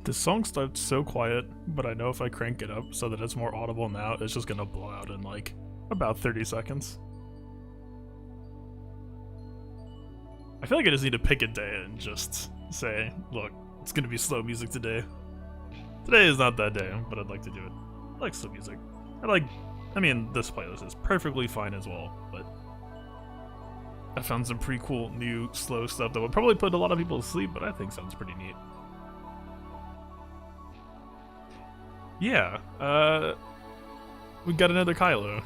The song starts so quiet, but I know if I crank it up so that it's more audible now, it's just gonna blow out in like about 30 seconds. I feel like I just need to pick a day and just say, look, it's gonna be slow music today. Today is not that day, but I'd like to do it. I like slow music. I mean, this playlist is perfectly fine as well, but I found some pretty cool new slow stuff that would probably put a lot of people to sleep, but I think sounds pretty neat. Yeah, we got another Kylo.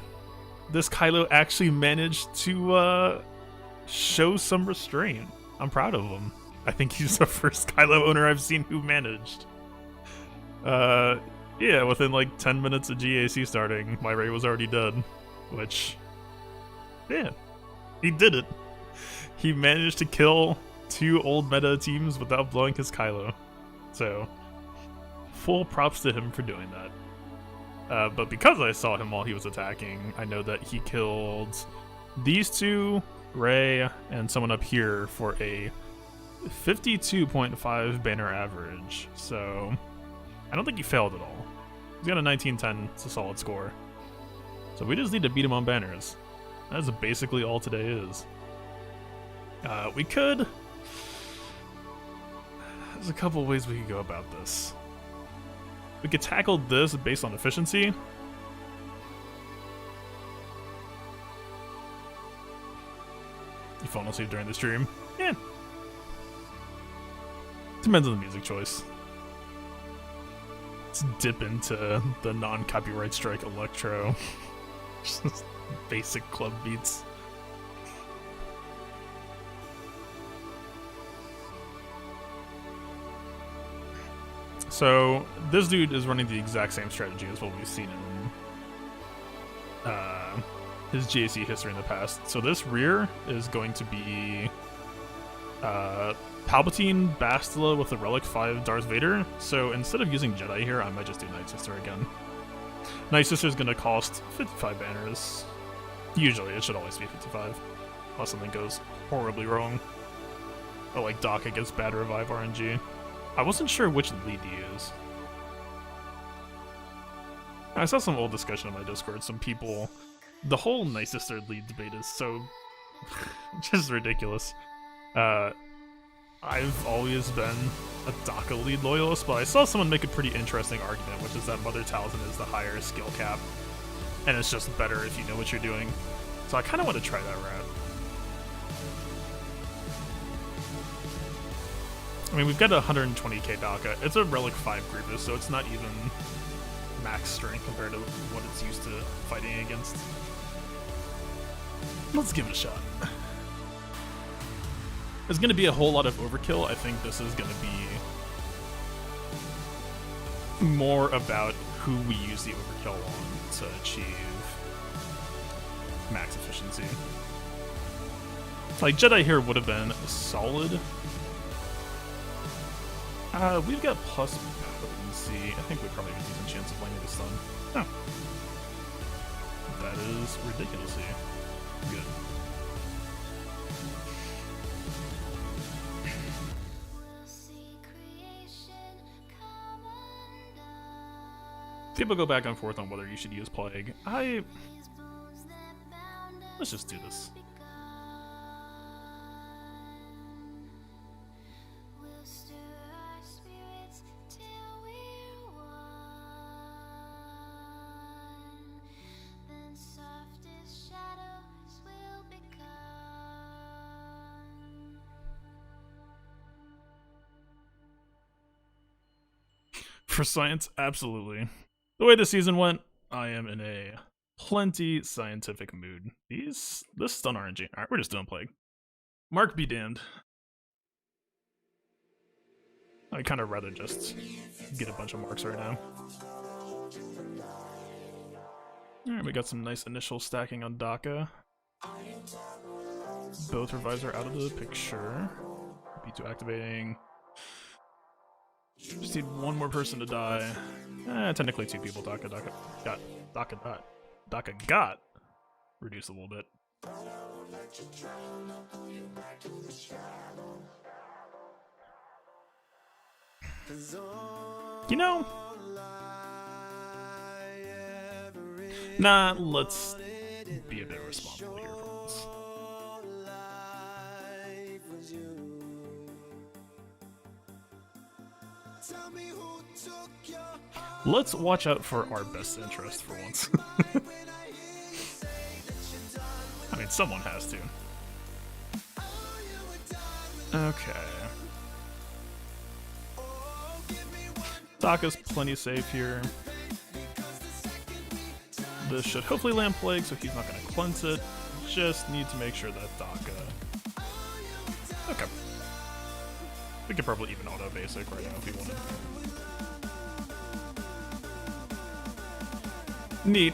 This Kylo actually managed to show some restraint. I'm proud of him. I think he's the first Kylo owner I've seen who managed. Yeah, within like 10 minutes of GAC starting, my raid was already done. Which, yeah, he did it. He managed to kill 2 old meta teams without blowing his Kylo. So, full props to him for doing that. But because I saw him while he was attacking, I know that he killed these 2, Rey, and someone up here for a 52.5 banner average. So, I don't think he failed at all. He's got a 1910, it's a solid score. So we just need to beat him on banners. That's basically all today is. We could... There's a couple ways we could go about this. We could tackle this based on efficiency. You fall asleep during the stream? Yeah. Depends on the music choice. Let's dip into the non-copyright strike electro. Just basic club beats. So this dude is running the exact same strategy as what we've seen in his GAC history in the past. So this rear is going to be Palpatine, Bastila with the Relic 5 Darth Vader. So instead of using Jedi here, I might just do Night Sister again. Night Sister is going to cost 55 banners. Usually, it should always be 55. Unless something goes horribly wrong. Or like Doc against bad revive RNG. I wasn't sure which lead to use. I saw some old discussion on my Discord. Some people... The whole Night Sister lead debate is so... just ridiculous. I've always been a DACA lead loyalist, but I saw someone make a pretty interesting argument, which is that Mother Talzin is the higher skill cap, and it's just better if you know what you're doing. So I kind of want to try that route. I mean, we've got a 120k DACA. It's a Relic 5 Grievous, so it's not even max strength compared to what it's used to fighting against. Let's give it a shot. There's going to be a whole lot of overkill. I think this is going to be more about who we use the overkill on to achieve max efficiency. Like, Jedi here would have been solid. We've got plus potency. I think we probably have a decent chance of landing this stun. Oh. That is ridiculously good. People go back and forth on whether you should use Plague. Let's just do this. For science, absolutely. The way the season went, I am in a plenty scientific mood. This stun RNG. Alright, we're just doing Plague. Mark be damned. I'd kind of rather just get a bunch of marks right now. Alright, we got some nice initial stacking on DACA. Both revives are out of the picture. B2 activating. Just need one more person to die. Technically 2 people. DACA got reduced a little bit. You know? Nah, let's be a bit responsible here for once. Let's watch out for our best interest for once. I mean, someone has to. Okay. Daka's plenty safe here. This should hopefully land Plague, so he's not going to cleanse it. Just need to make sure that Daka... Okay. We could probably even auto basic right now if we wanted. Neat.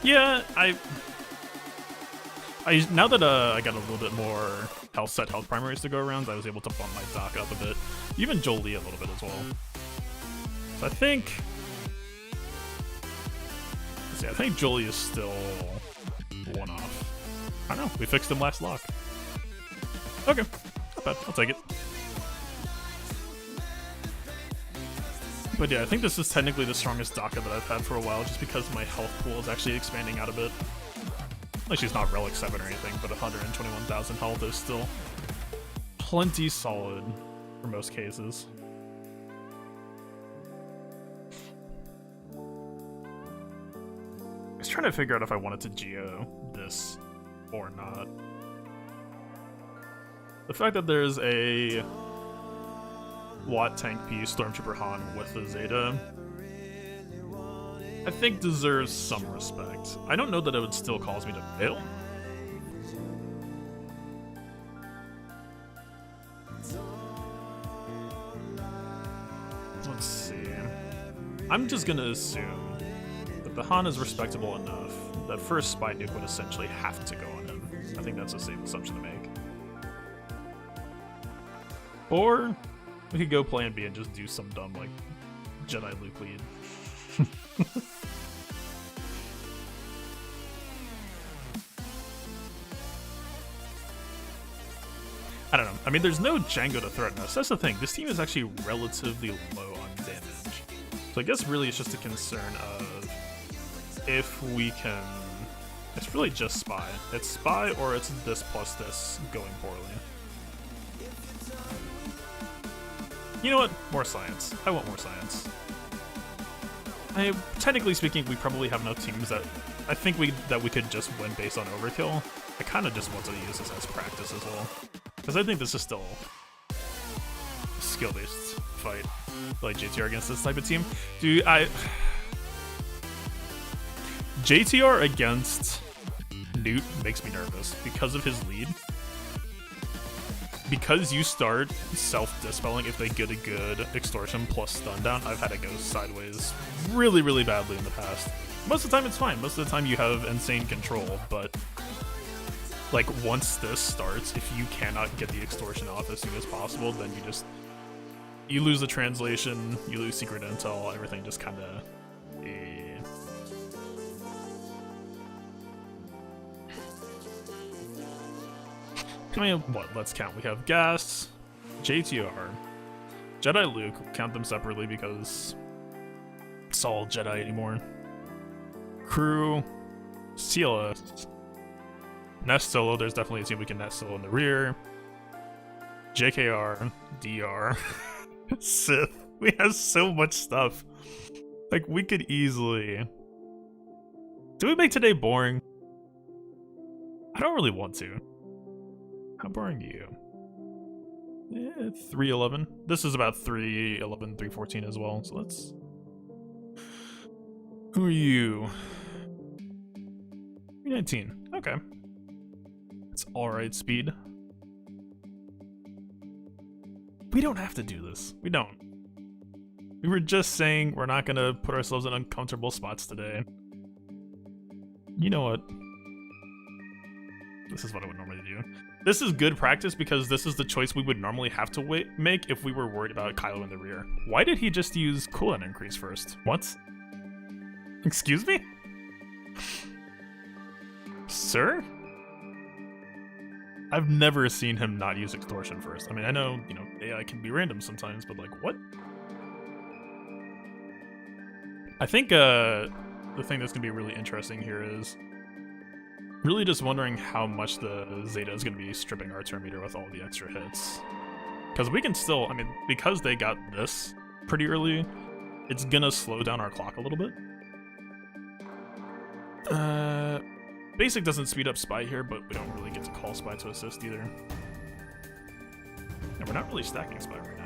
Yeah, I now that I got a little bit more health primaries to go around, I was able to bump my Doc up a bit. Even Jolie a little bit as well. So I think... Let's see, I think Jolie is still one off. I don't know, we fixed him last lock. Okay, not bad, I'll take it. But yeah, I think this is technically the strongest Daka that I've had for a while, just because my health pool is actually expanding out a bit. Like, she's not Relic 7 or anything, but 121,000 health is still plenty solid for most cases. I was trying to figure out if I wanted to Geo this or not. The fact that there's a Watt Tank P Stormtrooper Han with the Zeta, I think deserves some respect. I don't know that it would still cause me to fail. Let's see. I'm just gonna assume that the Han is respectable enough that first Spy Nuke would essentially have to go on him. I think that's a safe assumption to make. Or we could go Plan B and just do some dumb, like, Jedi Luke lead. I don't know. I mean, there's no Django to threaten us. That's the thing. This team is actually relatively low on damage. So I guess really it's just a concern of if we can... It's really just Spy. It's Spy or it's this plus this going poorly. You know what? More science. I want more science. Technically speaking, we probably have enough teams that I think we could just win based on overkill. I kind of just want to use this as practice as well, because I think this is still a skill-based fight, like JTR against this type of team. Dude, JTR against Newt makes me nervous because of his lead. Because you start self-dispelling if they get a good extortion plus stun down, I've had it go sideways really, really badly in the past. Most of the time it's fine. Most of the time you have insane control, but like once this starts, if you cannot get the extortion off as soon as possible, then you lose the translation, you lose secret intel, everything just kind of... I mean, what? Let's count. We have Gas, JTR, Jedi Luke. Count them separately because it's all Jedi anymore. Crew, CLS, Nest Solo. There's definitely a team we can Nest Solo in the rear. JKR, DR, Sith. We have so much stuff. Like, we could easily... Do we make today boring? I don't really want to. How boring are you? 311. This is about 311, 314 as well, so let's... Who are you? 319. Okay. It's alright speed. We don't have to do this. We don't. We were just saying we're not gonna put ourselves in uncomfortable spots today. You know what? This is what I would normally do. This is good practice because this is the choice we would normally have to make if we were worried about Kylo in the rear. Why did he just use cooldown increase first? What? Excuse me? Sir? I've never seen him not use extortion first. I mean, I know, you know, AI can be random sometimes, but like, what? I think the thing that's gonna be really interesting here is really just wondering how much the Zeta is gonna be stripping our turn meter with all the extra hits. Because we can still, I mean, because they got this pretty early, it's gonna slow down our clock a little bit. Basic doesn't speed up Spy here, but we don't really get to call Spy to assist either. And we're not really stacking Spy right now.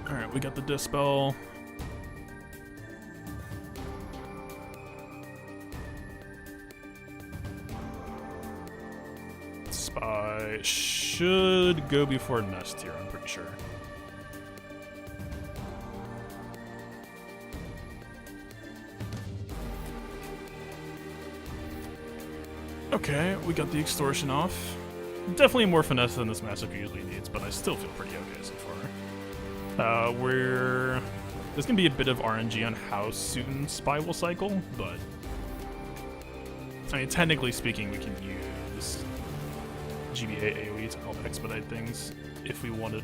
Alright, we got the Dispel. Spy should go before Nest here, I'm pretty sure. Okay, we got the extortion off. Definitely more finesse than this Massive usually needs, but I still feel pretty okay so far. There's gonna be a bit of RNG on how soon Spy will cycle, but I mean, technically speaking, we can use GBA AoE to help expedite things if we wanted.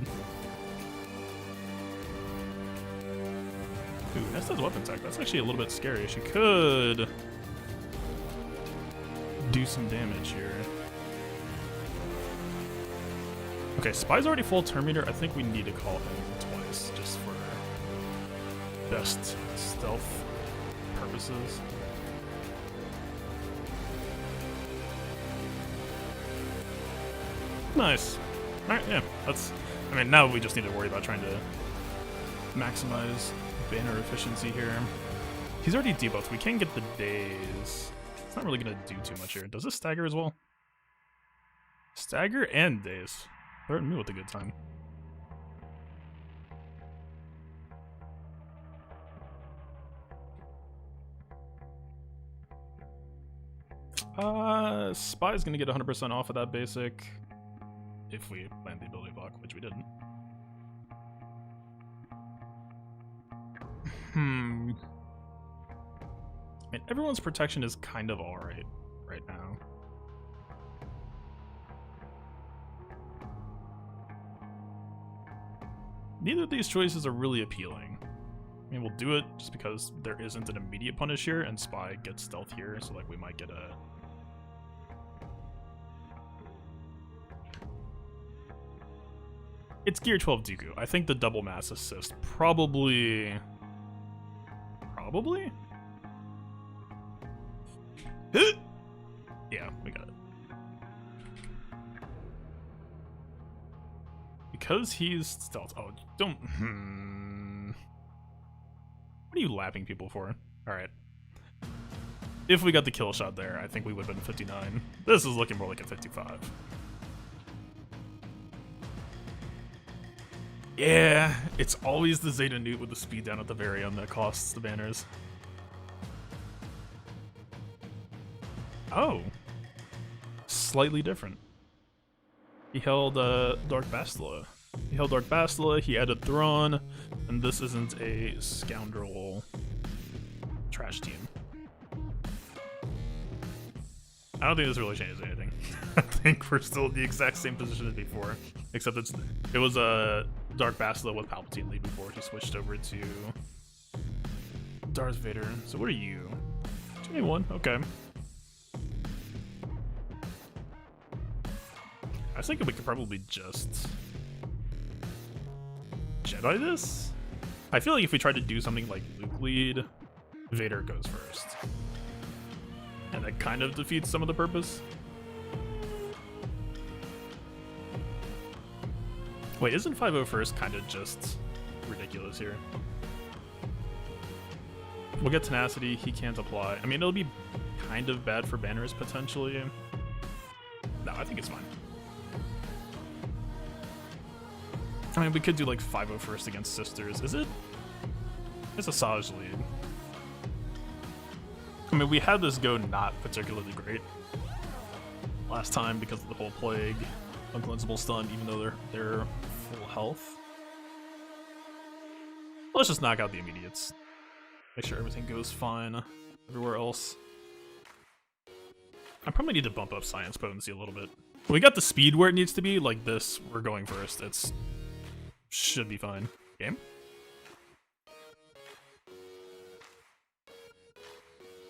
Ooh, Nest has weapon tech. That's actually a little bit scary. She could do some damage here. Okay, Spy's already full turn meter. I think we need to call him twice just for best stealth purposes. Nice. Alright, yeah, that's... I mean, now we just need to worry about trying to maximize banner efficiency here. He's already debuffed. We can get the days. It's not really going to do too much here. Does this stagger as well? Stagger and days. Threaten me with a good time. Spy's going to get 100% off of that basic. If we land the ability block, which we didn't. I mean, everyone's protection is kind of alright right now. Neither of these choices are really appealing. I mean, we'll do it just because there isn't an immediate punish here, and Spy gets stealth here, so like we might get a... It's Gear 12 Dooku. I think the double mass assist probably... Yeah, we got it. Because he's stealth. Oh, don't... What are you lapping people for? Alright. If we got the kill shot there, I think we would have been 59. This is looking more like a 55. Yeah, it's always the Zeta Newt with the speed down at the very end that costs the banners. Oh. Slightly different. He held Dark Bastila. He added Thrawn, and this isn't a scoundrel trash team. I don't think this really changes anything. I think we're still in the exact same position as before, except it was a Dark Bastila with Palpatine lead before he switched over to Darth Vader. So what are you? 21. Okay. I was thinking we could probably just Jedi this. I feel like if we tried to do something like Luke lead, Vader goes first. And that kind of defeats some of the purpose. Wait, isn't 5-0 first kind of just ridiculous here? We'll get Tenacity, he can't apply. I mean, it'll be kind of bad for banners potentially. No, I think it's fine. I mean, we could do like 5-0 first against Sisters. Is it? It's a Saj lead. I mean, we had this go not particularly great last time because of the whole plague, uncleansable stun, even though they're full health. Let's just knock out the immediates. Make sure everything goes fine. everywhere else. I probably need to bump up science potency a little bit. We got the speed where it needs to be, like this, we're going first. It's should be fine. Game?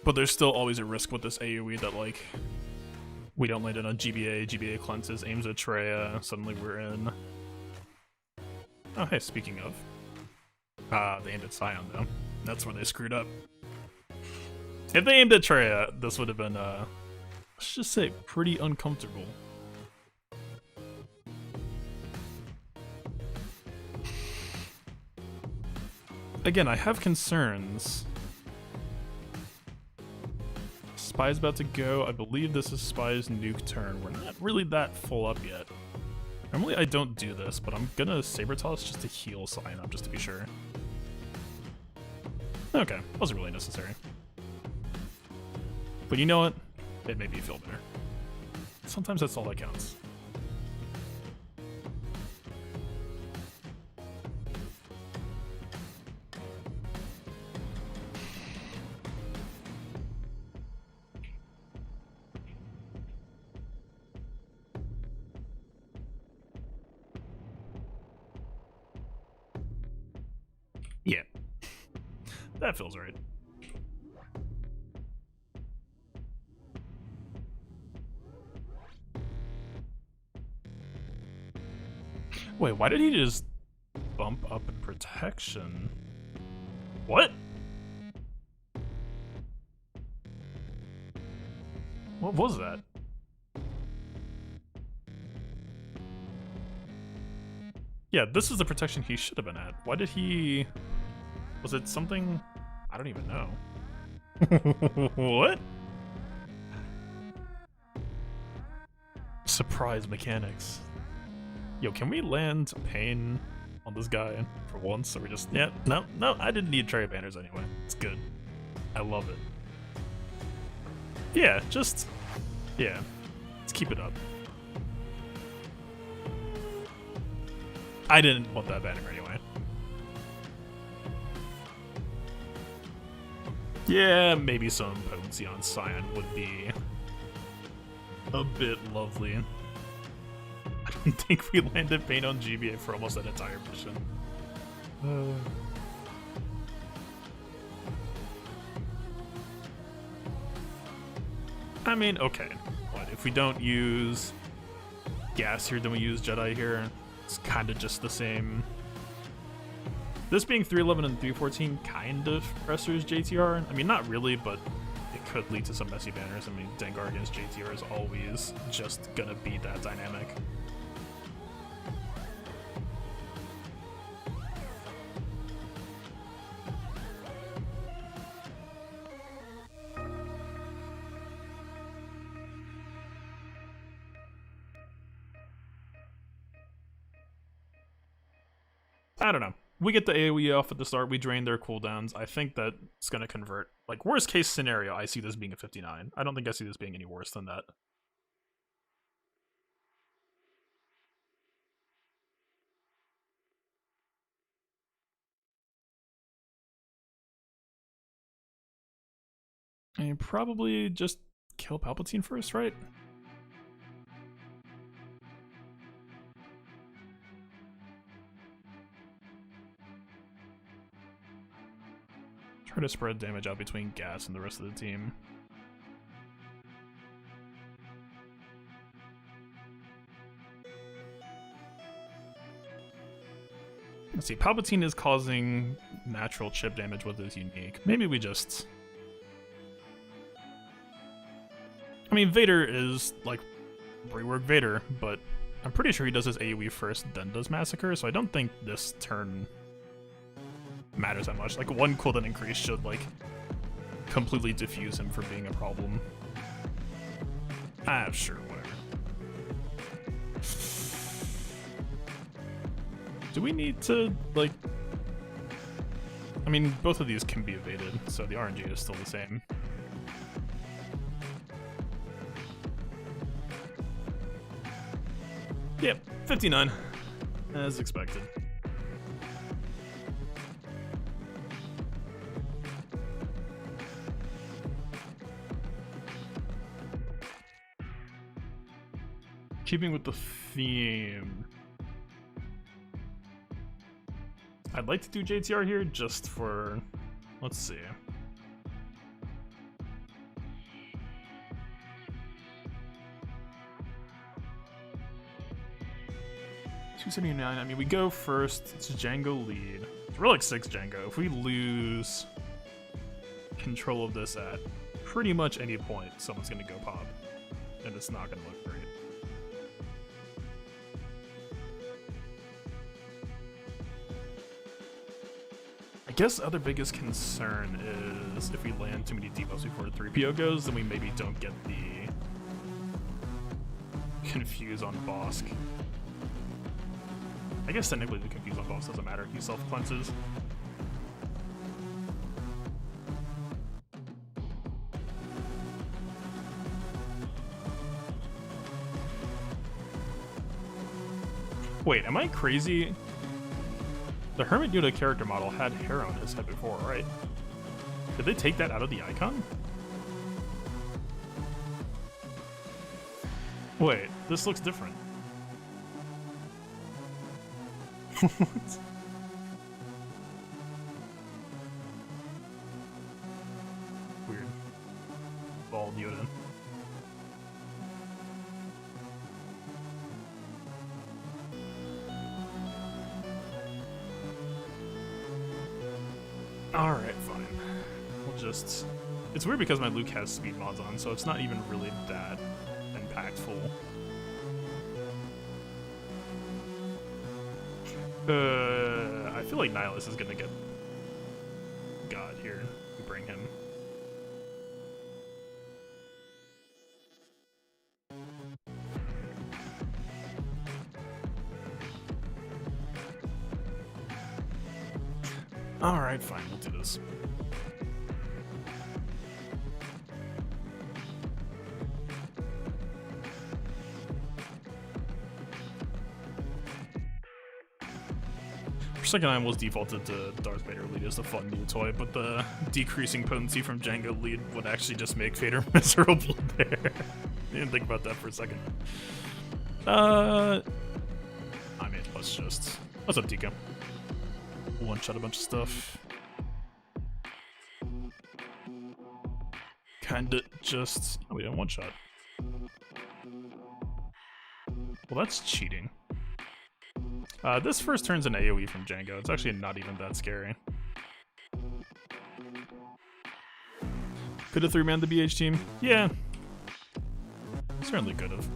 But there's still always a risk with this AoE that, like, we don't land in a GBA cleanses, aims at Treya, suddenly we're in. Oh, hey, speaking of. They aimed at Scion, though. That's where they screwed up. If they aimed at Treya, this would have been, let's just say, pretty uncomfortable. Again, I have concerns. Spy's about to go. I believe this is Spy's nuke turn. We're not really that full up yet. Normally I don't do this, but I'm gonna Saber Toss just to heal Scion up, just to be sure. Okay, wasn't really necessary. But you know what? It made me feel better. Sometimes that's all that counts. Yeah, that feels right. Wait, why did he just bump up in protection? What? What was that? Yeah, this is the protection he should have been at. Why did he... Was it something... I don't even know. What? Surprise mechanics. Yo, can we land Pain on this guy for once? Or we just... Yeah, no, I didn't need Treya banners anyway. It's good. I love it. Yeah, just... Yeah. Let's keep it up. I didn't want that banner anyway. Yeah, maybe some potency on Scion would be a bit lovely. I don't think we landed Pain on GBA for almost that entire mission. I mean, okay. What, if we don't use Gas here, then we use Jedi here? It's kind of just the same. This being 311 and 314 kind of pressures JTR. I mean, not really, but it could lead to some messy banners. I mean, Dengar against JTR is always just gonna be that dynamic. I don't know. We get the AoE off at the start, we drain their cooldowns. I think that it's going to convert. Like, worst case scenario, I see this being a 59. I don't think I see this being any worse than that. And probably just kill Palpatine first, right? Try to spread damage out between Gas and the rest of the team. Let's see, Palpatine is causing natural chip damage with his unique. Maybe we just... I mean, Vader is, like, rework Vader, but I'm pretty sure he does his AoE first, then does Massacre, so I don't think this turn matters that much. Like, one cooldown increase should, like, completely diffuse him for being a problem. Ah, sure, whatever. Do we need to, like... I mean, both of these can be evaded, so the RNG is still the same. Yep, 59, as expected. Keeping with the theme, I'd like to do JTR here just for, let's see. 279, I mean, we go first, it's Django lead. We're like 6 Django. If we lose control of this at pretty much any point, someone's gonna go pop. And it's not gonna look great. I guess the other biggest concern is if we land too many debuffs before 3PO goes, then we maybe don't get the confuse on Bosk. I guess technically the confuse on Bosk doesn't matter, he self-cleanses. Wait, am I crazy? The Hermit Yoda character model had hair on his head before, right? Did they take that out of the icon? Wait, this looks different. What? Weird. Bald Yoda. Alright, fine. We'll just... It's weird because my Luke has speed mods on, so it's not even really that impactful. I feel like Nihilus is gonna get God here. We bring him. Alright, fine, we'll do this. For a second, I almost defaulted to Darth Vader lead as a fun new toy, but the decreasing potency from Django lead would actually just make Vader miserable there. Didn't think about that for a second. I mean, let's just... What's up, Tika? One-shot a bunch of stuff. Kinda just... Oh, we didn't one-shot. Well, that's cheating. This first turns an AoE from Django. It's actually not even that scary. Could have 3-manned the BH team? Yeah. Certainly could have.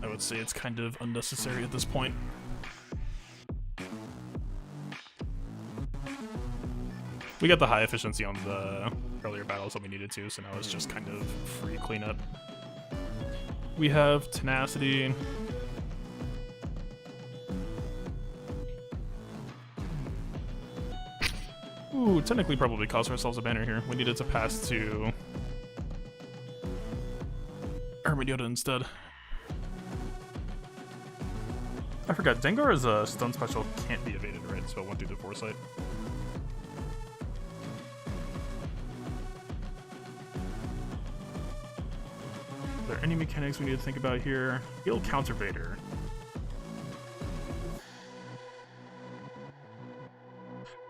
I would say it's kind of unnecessary at this point. We got the high efficiency on the earlier battles that we needed to, so now it's just kind of free cleanup. We have tenacity. Ooh, technically probably cost ourselves a banner here. We needed to pass to Hermit Yoda instead. I forgot, Dengar's stun special can't be evaded, right? So it went through the foresight. Are there any mechanics we need to think about here? He'll counter Vader.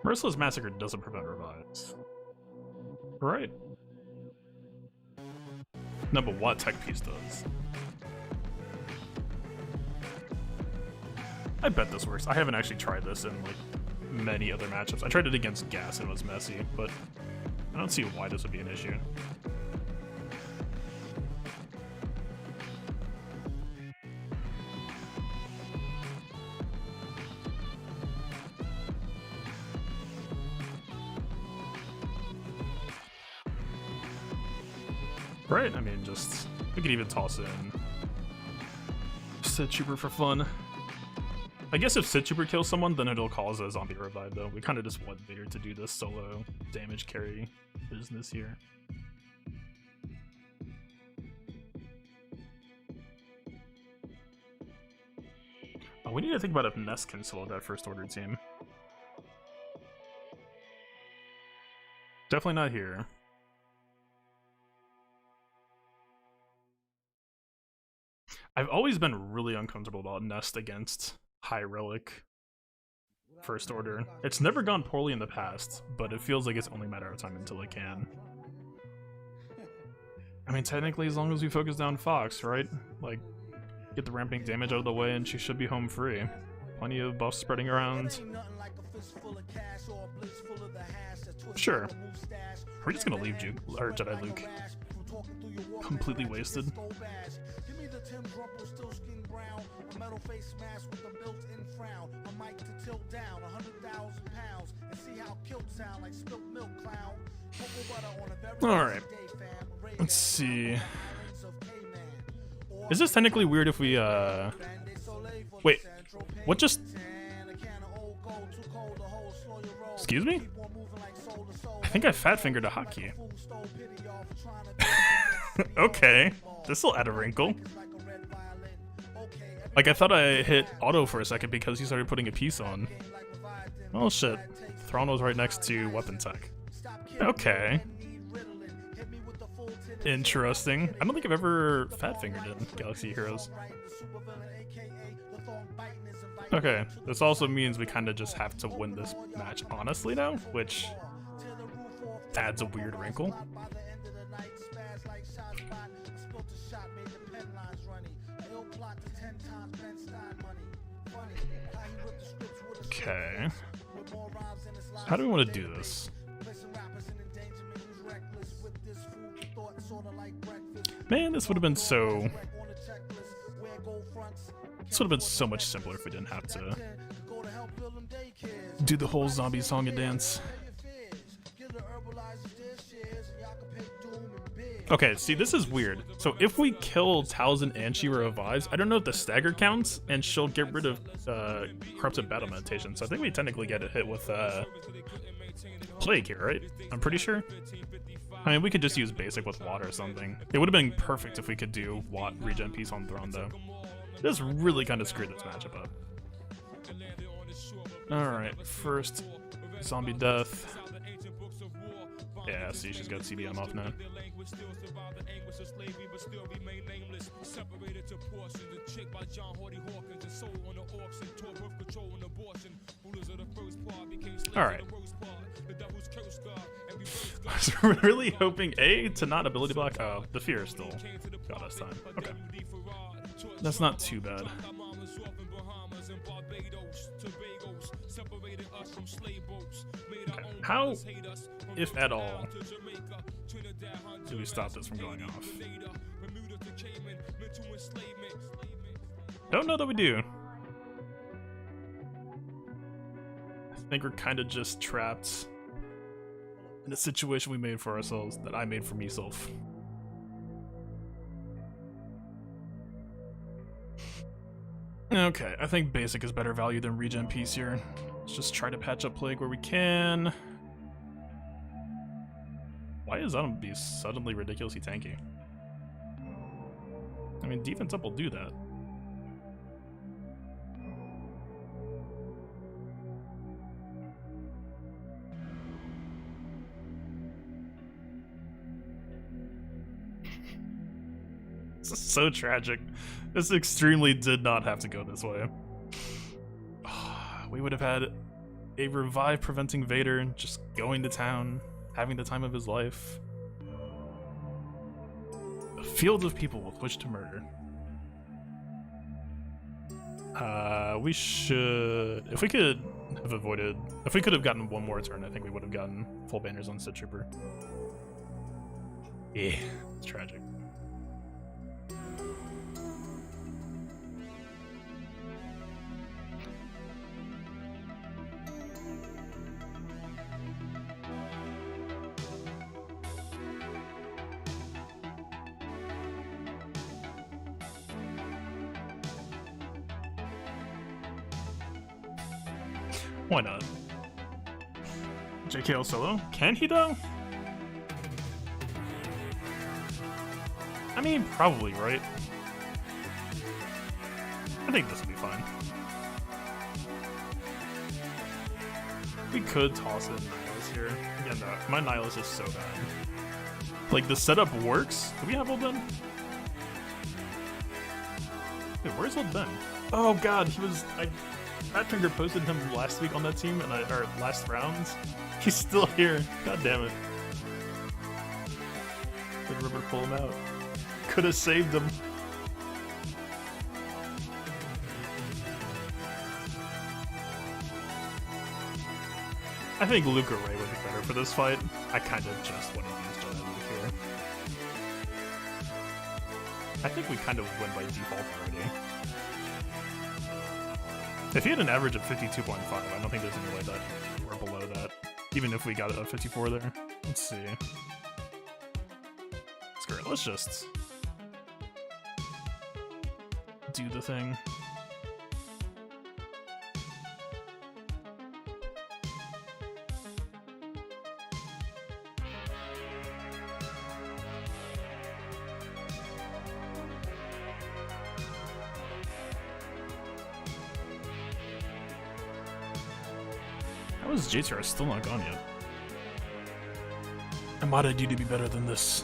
Merciless Massacre doesn't prevent revives. Right. No, but what tech piece does? I bet this works. I haven't actually tried this in like many other matchups. I tried it against Gas and it was messy, but I don't see why this would be an issue. Right, I mean, just, we could even toss in Sith Trooper for fun. I guess if Sith Trooper kills someone, then it'll cause a zombie revive, though. We kind of just want Vader to do this solo damage carry business here. Oh, we need to think about if Ness can solo that First Order team. Definitely not here. I've always been really uncomfortable about Nest against High Relic First Order. It's never gone poorly in the past, but it feels like it's only a matter of time until it can. I mean, technically, as long as we focus down Fox, right? Like, get the ramping damage out of the way and she should be home free. Plenty of buffs spreading around. Sure. We're just gonna leave Juke, or Jedi Luke completely wasted. Alright. Let's see. Is this technically weird if we, wait. What just... Excuse me? I think I fat-fingered a hotkey. Okay. This'll add a wrinkle. Like, I thought I hit auto for a second because he started putting a piece on. Oh shit. Thrawn was right next to weapon tech. Okay. Interesting. I don't think I've ever fat-fingered in Galaxy Heroes. Okay, this also means we kind of just have to win this match honestly now, which adds a weird wrinkle. Okay. How do we want to do this? Man, this would have been so... This would have been so much simpler if we didn't have to do the whole zombie song and dance. Okay, see, this is weird. So if we kill Talzin and she revives, I don't know if the stagger counts, and she'll get rid of Corrupted Battle Meditation. So I think we technically get a hit with Plague here, right? I'm pretty sure. I mean, we could just use basic with water or something. It would have been perfect if we could do Watt regen piece on Thrawn, though. This really kind of screwed this matchup up. Alright, first zombie death. Yeah, see, she's got CBM off now. Alright. I was really hoping, A, to not ability block. Oh, the fear still got us time. Okay. That's not too bad. Okay. How, if at all, do we stop this from going off? Don't know that we do. I think we're kind of just trapped in a situation we made for ourselves, that I made for myself. Okay, I think basic is better value than regen piece here. Let's just try to patch up Plague where we can. Why is Autumn Beast suddenly ridiculously tanky? I mean, defense up will do that. This is so tragic. This extremely did not have to go this way. We would have had a revive preventing Vader just going to town, having the time of his life. A field of people with which to murder. We should... If we could have avoided... If we could have gotten one more turn, I think we would have gotten full banners on Sith Trooper. Yeah, it's tragic. Why not? JKL solo? Can he though? I mean, probably, right? I think this will be fine. We could toss in Nihilus here. Again, though, my Nihilus is so bad. Like, the setup works. Do we have all done? Wait, where's Old Ben? Oh god, he was. Fat Finger posted him last week on that team, and or last round. He's still here. God damn it. Did River pull him out? Could have saved him. I think Luke or Ray would be better for this fight. I kind of just want to use Jedi Luke here. I think we kind of win by default already. If he had an average of 52.5, I don't think there's any way that we're below that. Even if we got a 54 there. Let's see. Screw it, let's just do the thing. How is JTR still not gone yet? I might I do to be better than this.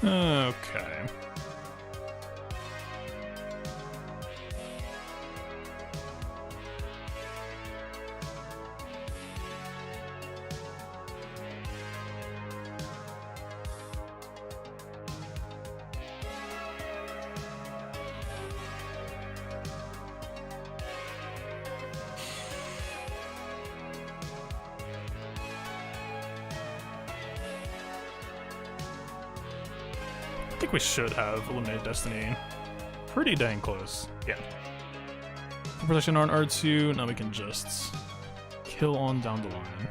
Okay. I think we should have eliminated Destiny. Pretty dang close. Yeah. Protection on R2, now we can just kill on down the line.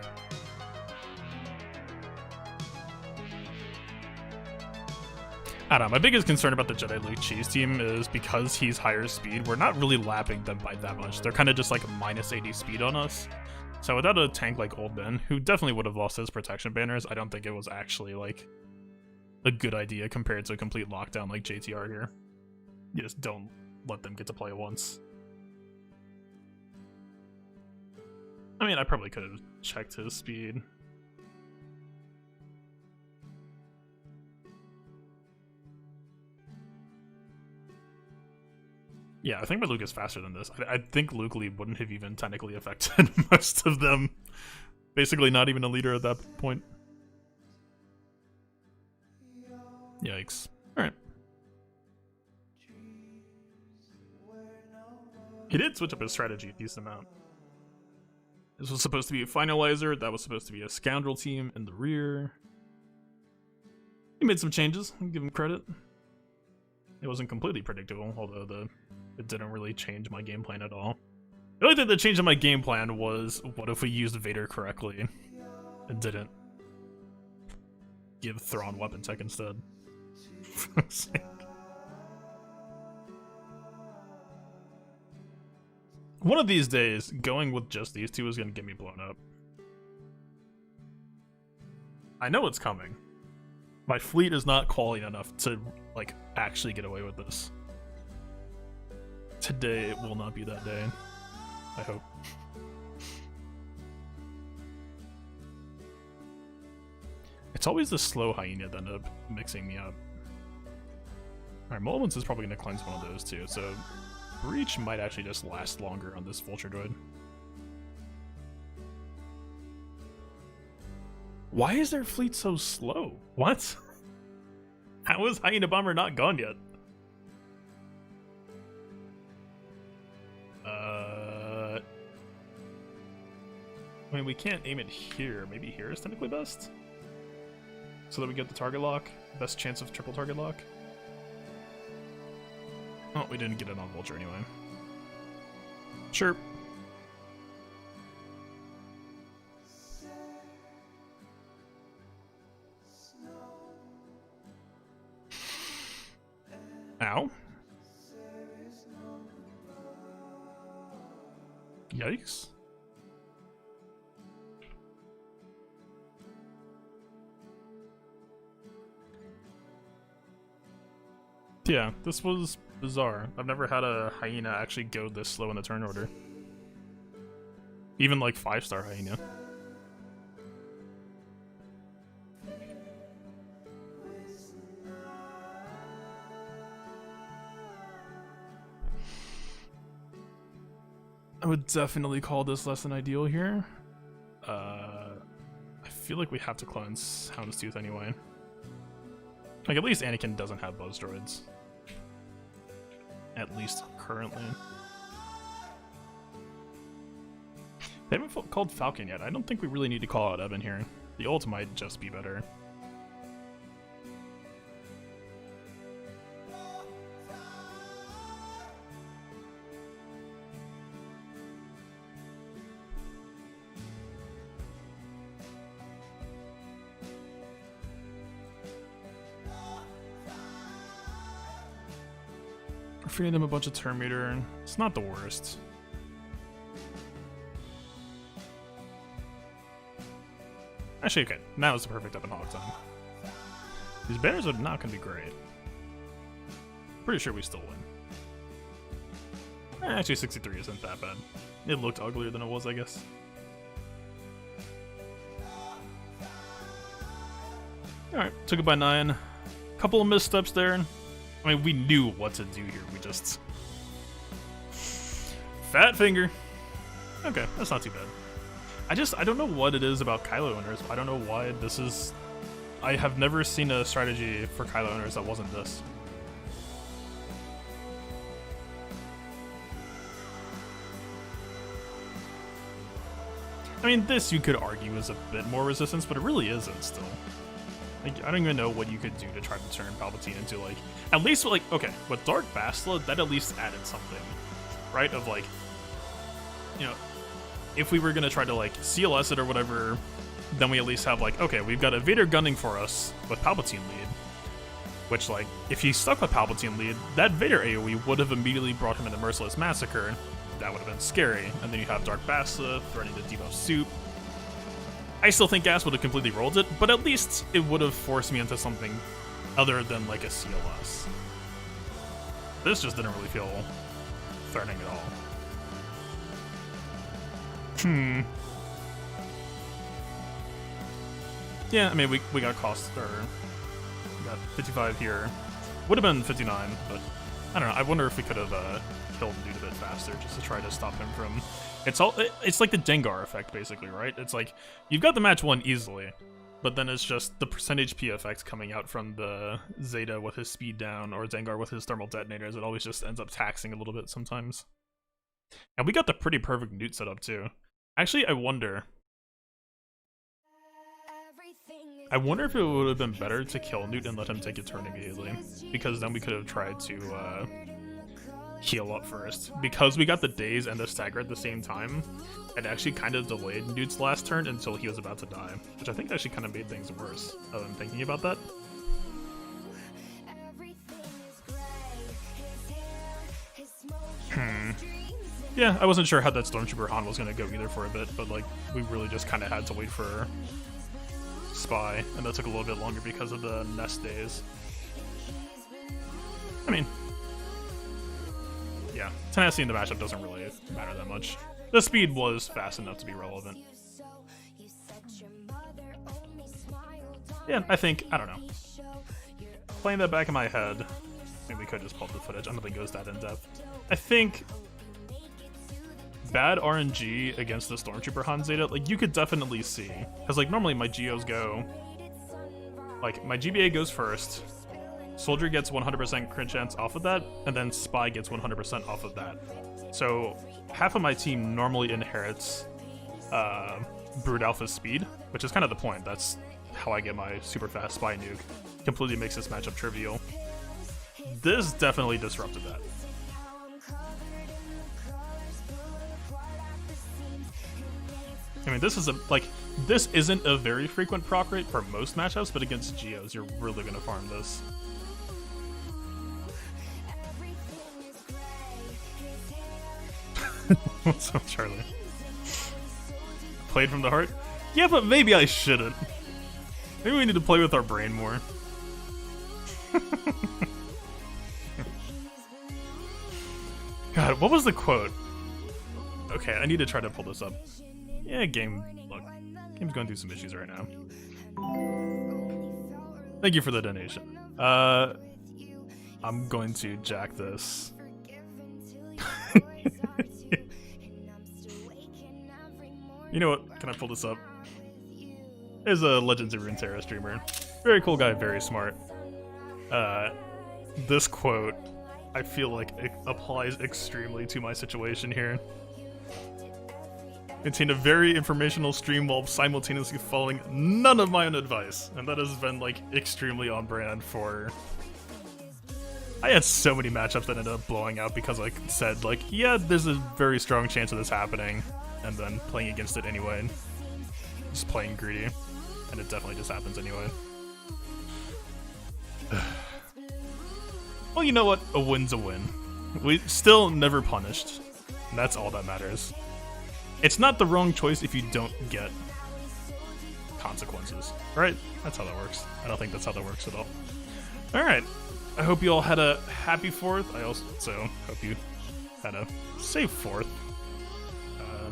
I don't know, my biggest concern about the Jedi Luke Cheese team is because he's higher speed, we're not really lapping them by that much. They're kind of just like minus 80 speed on us. So without a tank like Old Ben, who definitely would have lost his protection banners, I don't think it was actually like a good idea compared to a complete lockdown like JTR here. You just don't let them get to play once. I mean, I probably could have checked his speed. Yeah, I think my Luke is faster than this. I think Luke Lee wouldn't have even technically affected most of them. Basically not even a leader at that point. Yikes. Alright. He did switch up his strategy a decent amount. This was supposed to be a finalizer, that was supposed to be a scoundrel team in the rear. He made some changes, I'll give him credit. It wasn't completely predictable, although it didn't really change my game plan at all. The only thing that changed in my game plan was what if we used Vader correctly and didn't give Thrawn weapon tech instead. One of these days, going with just these two is going to get me blown up. I know it's coming. My fleet is not quality enough to, like, actually get away with this. Today it will not be that day. I hope. It's always the slow hyena that end up mixing me up. Alright, Mullins is probably going to cleanse one of those too, so Breach might actually just last longer on this Vulture Droid. Why is their fleet so slow? What? How is Hyena Bomber not gone yet? I mean, we can't aim it here. Maybe here is technically best? So that we get the target lock. Best chance of triple target lock. Oh, we didn't get it on Vulture anyway. Sure. Ow. Yikes. Yeah, this was bizarre. I've never had a hyena actually go this slow in the turn order. Even like 5-star hyena. I would definitely call this less than ideal here. I feel like we have to cleanse Houndstooth anyway. Like, at least Anakin doesn't have Buzz Droids. At least currently. They haven't called Falcon yet. I don't think we really need to call out Evan here. The ult might just be better. We're feeding them a bunch of turn meter. It's not the worst. Actually, okay. Now is the perfect up and hog time. These banners are not going to be great. Pretty sure we still win. Actually, 63 isn't that bad. It looked uglier than it was, I guess. Alright, took it by 9. Couple of missteps there. I mean, we knew what to do here. We just... Fat finger. Okay, that's not too bad. I don't know what it is about Kylo owners. I don't know why this is... I have never seen a strategy for Kylo owners that wasn't this. I mean, this you could argue is a bit more resistance, but it really isn't still. Like, I don't even know what you could do to try to turn Palpatine into, like... At least, like, okay, with Dark Bastila, that at least added something, right? Of, like, you know, if we were gonna try to, like, CLS it or whatever, then we at least have, like, okay, we've got a Vader gunning for us with Palpatine lead. Which, like, if he stuck with Palpatine lead, that Vader AoE would have immediately brought him into Merciless Massacre. That would have been scary. And then you have Dark Bastila threatening to debuff Soup. I still think Gas would have completely rolled it, but at least it would have forced me into something other than, like, a CLS. This just didn't really feel threatening at all. Yeah, I mean, we got cost, or we got 55 here. Would have been 59, but I don't know. I wonder if we could have killed the dude a bit faster just to try to stop him from... It's like the Dengar effect, basically, right? It's like, you've got the match won easily, but then it's just the percentage P effect coming out from the Zeta with his speed down, or Dengar with his thermal detonators. It always just ends up taxing a little bit sometimes. And we got the pretty perfect Newt setup, too. Actually, I wonder if it would have been better to kill Newt and let him take a turn immediately, because then we could have tried to heal up first. Because we got the daze and the stagger at the same time, it actually kind of delayed Newt's last turn until he was about to die, which I think actually kind of made things worse, other than thinking about that. Yeah, I wasn't sure how that Stormtrooper Han was going to go either for a bit, but like, we really just kind of had to wait for Spy, and that took a little bit longer because of the nest days. I mean, yeah, tenacity in the matchup doesn't really matter that much. The speed was fast enough to be relevant. Yeah, I think, I don't know. Playing that back in my head, maybe we could just pull up the footage. I don't think it goes that in depth. I think bad RNG against the Stormtrooper Han Zeta, like, you could definitely see. Because, like, normally my Geos go... Like, my GBA goes first, Soldier gets 100% crit chance off of that, and then Spy gets 100% off of that. So, half of my team normally inherits Brood Alpha's speed, which is kind of the point. That's how I get my super fast Spy nuke. Completely makes this matchup trivial. This definitely disrupted that. I mean, this is this isn't a very frequent proc rate for most matchups, but against Geos, you're really gonna farm this. What's up, Charlie? Played from the heart? Yeah, but maybe I shouldn't. Maybe we need to play with our brain more. God, what was the quote? Okay, I need to try to pull this up. Yeah, game. Look, game's going through some issues right now. Thank you for the donation. I'm going to jack this. You know what? Can I pull this up? There's a Legends of Runeterra streamer. Very cool guy, very smart. This quote, I feel like it applies extremely to my situation here. Contained a very informational stream while simultaneously following none of my own advice. And that has been, like, extremely on brand for... I had so many matchups that ended up blowing out because I said, like, yeah, there's a very strong chance of this happening, and then playing against it anyway. Just playing greedy. And it definitely just happens anyway. Well, you know what? A win's a win. We still never punished. And that's all that matters. It's not the wrong choice if you don't get consequences, right? That's how that works. I don't think that's how that works at all. Alright. I hope you all had a happy 4th. I also hope you had a safe 4th.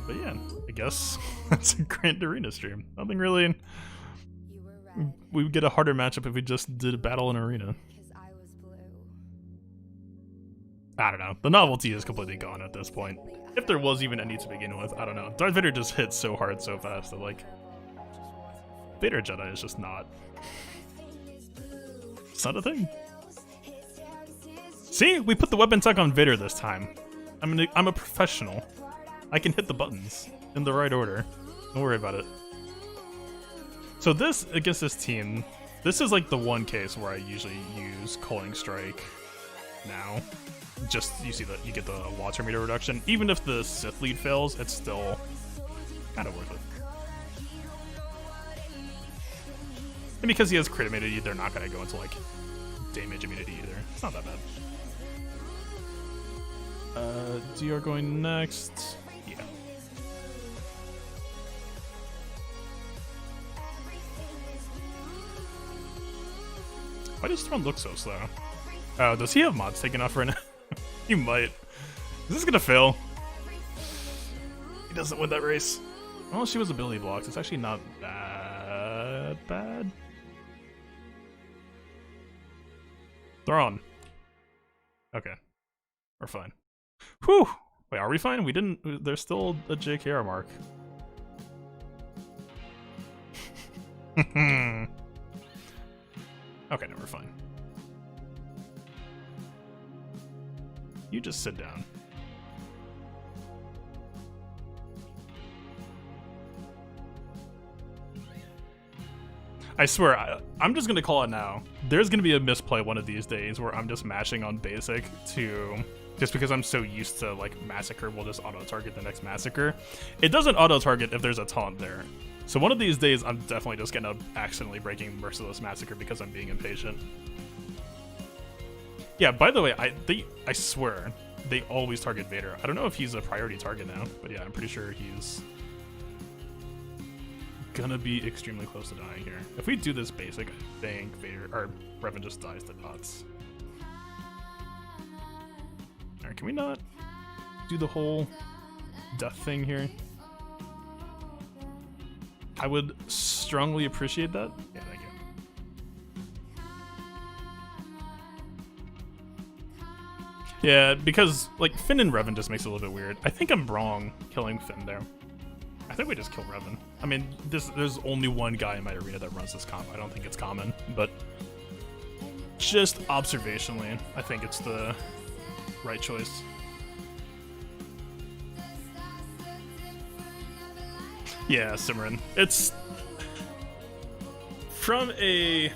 But yeah, I guess that's a Grand Arena stream. Nothing really... We would get a harder matchup if we just did a battle in Arena. I don't know. The novelty is completely gone at this point. If there was even any to begin with, I don't know. Darth Vader just hits so hard so fast that, like... Vader Jedi is just not... It's not a thing. See? We put the weapon tech on Vader this time. I'm a professional. I can hit the buttons in the right order. Don't worry about it. So this, against this team, this is like the one case where I usually use Culling Strike now. Just, you see that you get the water meter reduction. Even if the Sith lead fails, it's still kind of worth it. And because he has crit immunity, they're not going to go into like damage immunity either. It's not that bad. DR going next. Yeah. Why does Throne look so slow? Oh, does he have mods taken off right now? He might. Is this gonna fail? He doesn't win that race. Well, she was ability blocked. It's actually not that bad. Thrawn. Okay. We're fine. Whew! Wait, are we fine? We didn't... There's still a JKR mark. Okay, no, we're fine. You just sit down. I swear, I'm just gonna call it now. There's gonna be a misplay one of these days where I'm just mashing on basic to... Just because I'm so used to, like, Massacre will just auto-target the next Massacre. It doesn't auto-target if there's a taunt there. So one of these days, I'm definitely just gonna accidentally breaking Merciless Massacre because I'm being impatient. Yeah, by the way, I swear, they always target Vader. I don't know if he's a priority target now, but yeah, I'm pretty sure he's gonna be extremely close to dying here. If we do this basic, I think Vader, or Revan just dies to dots. Alright, can we not do the whole death thing here? I would strongly appreciate that. Yeah, thank you. Yeah, because, like, Finn and Revan just makes it a little bit weird. I think I'm wrong killing Finn there. I think we just kill Revan. I mean, there's only one guy in my arena that runs this comp. I don't think it's common, but just observationally, I think it's the right choice. Yeah, Simran. It's... From a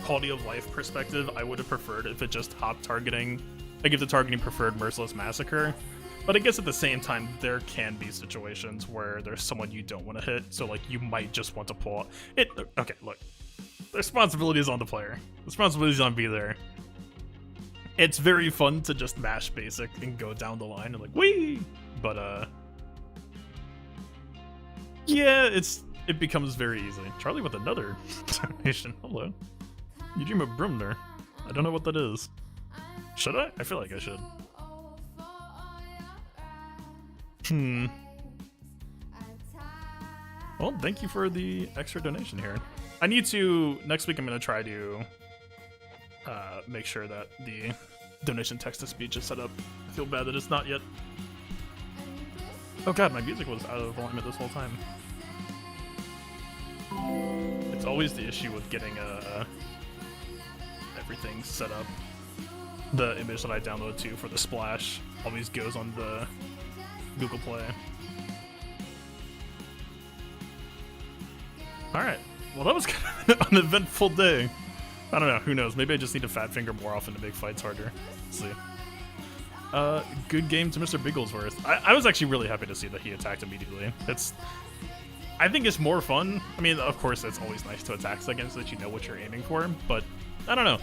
quality of life perspective, I would have preferred if it just hop targeting. Like if the targeting preferred Merciless Massacre. But I guess at the same time, there can be situations where there's someone you don't want to hit, so like you might just want to pull it. Okay, look. The responsibility is on the player. The responsibility is on me there. It's very fun to just mash basic and go down the line and like, whee! But yeah, it becomes very easy. Charlie with another donation. Hello. You dream of Brumner. I don't know what that is. Should I? I feel like I should. Hmm. Well, thank you for the extra donation here. I need to, next week I'm going to try to make sure that the donation text-to-speech is set up. I feel bad that it's not yet. Oh god, my music was out of alignment this whole time. It's always the issue with getting everything set up. The image that I download to for the splash always goes on the Google Play. Alright, well that was kind of an uneventful day. I don't know, who knows, maybe I just need to fat finger more often to make fights harder. Let's see. Good game to Mr. Bigglesworth. I was actually really happy to see that he attacked immediately. I think it's more fun. I mean, of course, it's always nice to attack seconds so that you know what you're aiming for, but I don't know.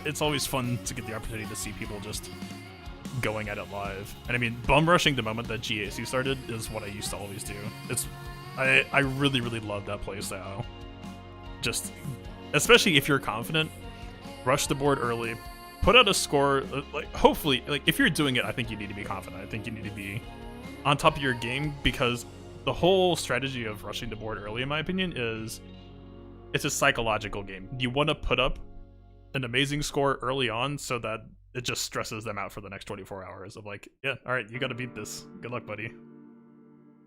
It's always fun to get the opportunity to see people just going at it live. And I mean, bum rushing the moment that GAC started is what I used to always do. I really, really love that playstyle. Just, especially if you're confident, rush the board early, put out a score, like, hopefully, like, if you're doing it, I think you need to be confident. I think you need to be on top of your game, because the whole strategy of rushing the board early, in my opinion, is it's a psychological game. You want to put up an amazing score early on so that it just stresses them out for the next 24 hours of like, yeah, all right, you got to beat this. Good luck, buddy.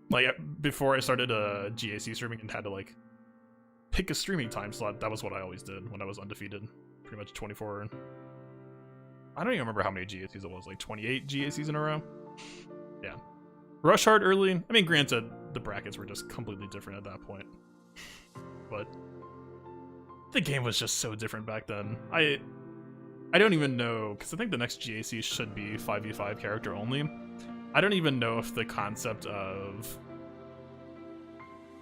Like, before I started GAC streaming and had to, like, pick a streaming time slot, that was what I always did when I was undefeated. Pretty much 24. I don't even remember how many GACs it was, like 28 GACs in a row? Yeah. Rush hard early. I mean, granted, the brackets were just completely different at that point. But the game was just so different back then. I don't even know, because I think the next GAC should be 5v5 character only. I don't even know if the concept of,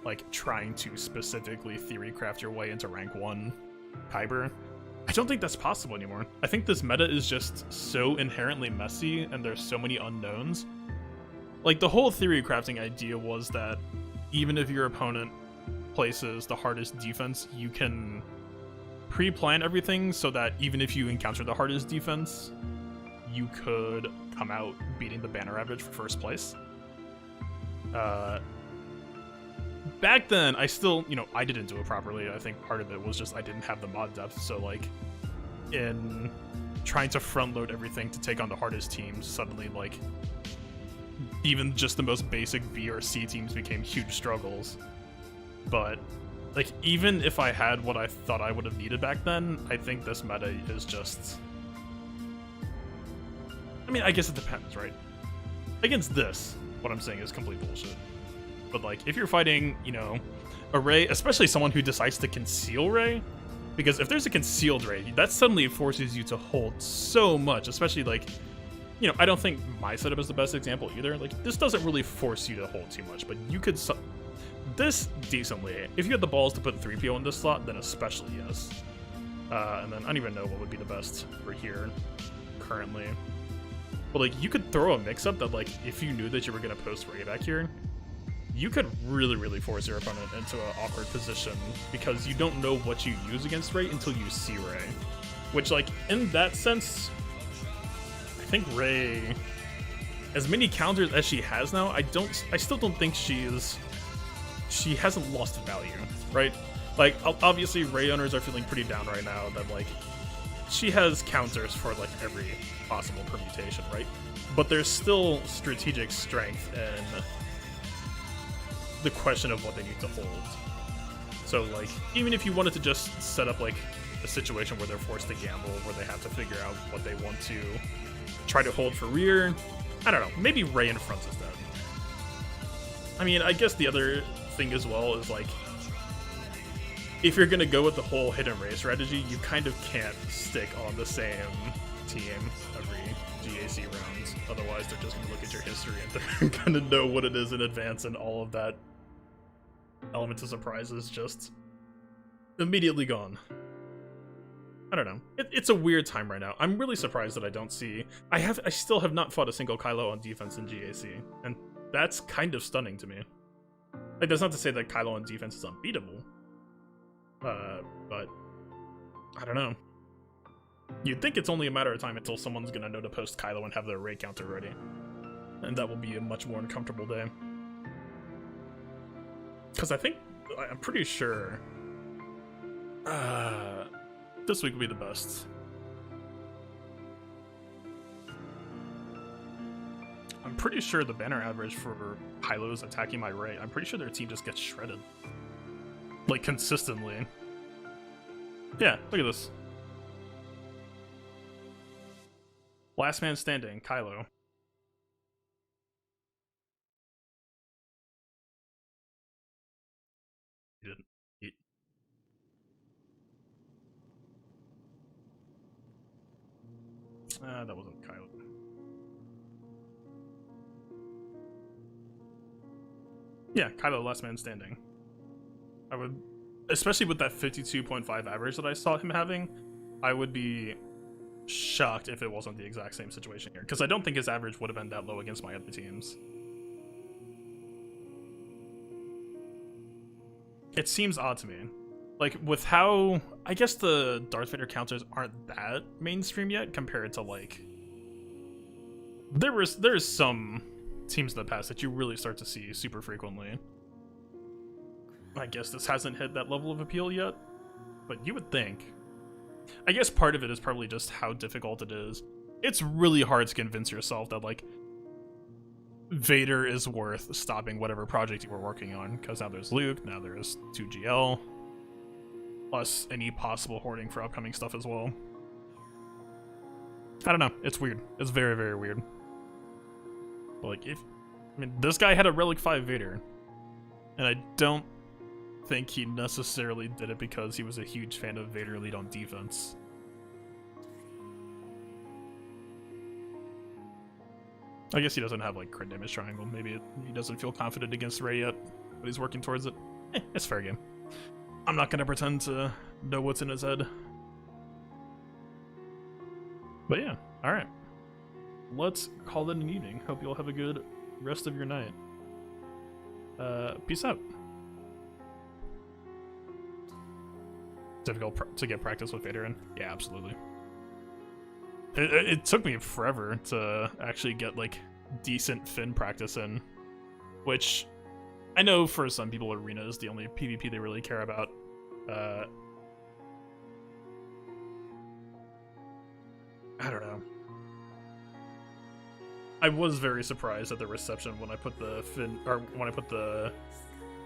like, trying to specifically theory craft your way into rank 1 Kyber, I don't think that's possible anymore. I think this meta is just so inherently messy and there's so many unknowns. Like, the whole theory crafting idea was that even if your opponent places the hardest defense, you can pre-plan everything so that even if you encounter the hardest defense, you could come out beating the banner average for first place. Back then, I still, I didn't do it properly. I think part of it was just I didn't have the mod depth, so, like, in trying to front load everything to take on the hardest teams, suddenly, like, even just the most basic B or C teams became huge struggles. But, like, even if I had what I thought I would have needed back then, I think this meta is just... I mean, I guess it depends, right? Against this, what I'm saying is complete bullshit. But, like, if you're fighting, a Ray, especially someone who decides to conceal Ray, because if there's a concealed Ray, that suddenly forces you to hold so much, especially, like, I don't think my setup is the best example either. Like, this doesn't really force you to hold too much, but you could... this, decently. If you had the balls to put 3PO in this slot, then especially yes. And then I don't even know what would be the best for here, currently. But, like, you could throw a mix-up that, like, if you knew that you were going to post Ray back here, you could really, really force your opponent into an awkward position because you don't know what you use against Ray until you see Ray. Which, like, in that sense, I think Ray, as many counters as she has now, I still don't think she hasn't lost value, right? Like, obviously Ray owners are feeling pretty down right now that, like, she has counters for, like, every possible permutation, right? But there's still strategic strength in the question of what they need to hold. So, like, even if you wanted to just set up, like, a situation where they're forced to gamble, where they have to figure out what they want to try to hold for rear, I don't know, maybe Ray in front is dead. I mean, I guess the other thing as well is, like, if you're gonna go with the whole hidden Ray strategy, you kind of can't stick on the same team every GAC round. Otherwise, they're just gonna look at your history and they're gonna know what it is in advance, and all of that element of surprise is just immediately gone. I don't know. It's a weird time right now. I'm really surprised that I don't see... I still have not fought a single Kylo on defense in GAC, and that's kind of stunning to me. Like, that's not to say that Kylo on defense is unbeatable, but I don't know. You'd think it's only a matter of time until someone's gonna know to post Kylo and have their Ray counter ready. and that will be a much more uncomfortable day. Because I'm pretty sure this week will be the best. I'm pretty sure the banner average for Kylo's attacking my Rey, I'm pretty sure their team just gets shredded. Like, consistently. Yeah, look at this. Last man standing, Kylo. He didn't. That wasn't Kylo. Yeah, Kylo, last man standing. I would, especially with that 52.5 average that I saw him having, I would be shocked if it wasn't the exact same situation here, because I don't think his average would have been that low against my other teams. It seems odd to me. Like, with how, I guess the Darth Vader counters aren't that mainstream yet compared to, like, there's some teams in the past that you really start to see super frequently. I guess this hasn't hit that level of appeal yet, but you would think. I guess part of it is probably just how difficult it is. It's really hard to convince yourself that, like, Vader is worth stopping whatever project you were working on, because now there's Luke, now there's 2GL, plus any possible hoarding for upcoming stuff as well. I don't know, it's weird. It's very, very weird. But, like, I mean, this guy had a Relic 5 Vader, and I don't think he necessarily did it because he was a huge fan of Vader lead on defense. I guess he doesn't have, like, crit damage triangle. Maybe he doesn't feel confident against Rey yet, but he's working towards it. It's fair game. I'm not gonna pretend to know what's in his head. But yeah, alright. Let's call it an evening. Hope you all have a good rest of your night. Peace out. Difficult to get practice with Vader in? Yeah, absolutely. It took me forever to actually get, like, decent Finn practice in, which I know for some people Arena is the only PvP they really care about. I don't know. I was very surprised at the reception when I put the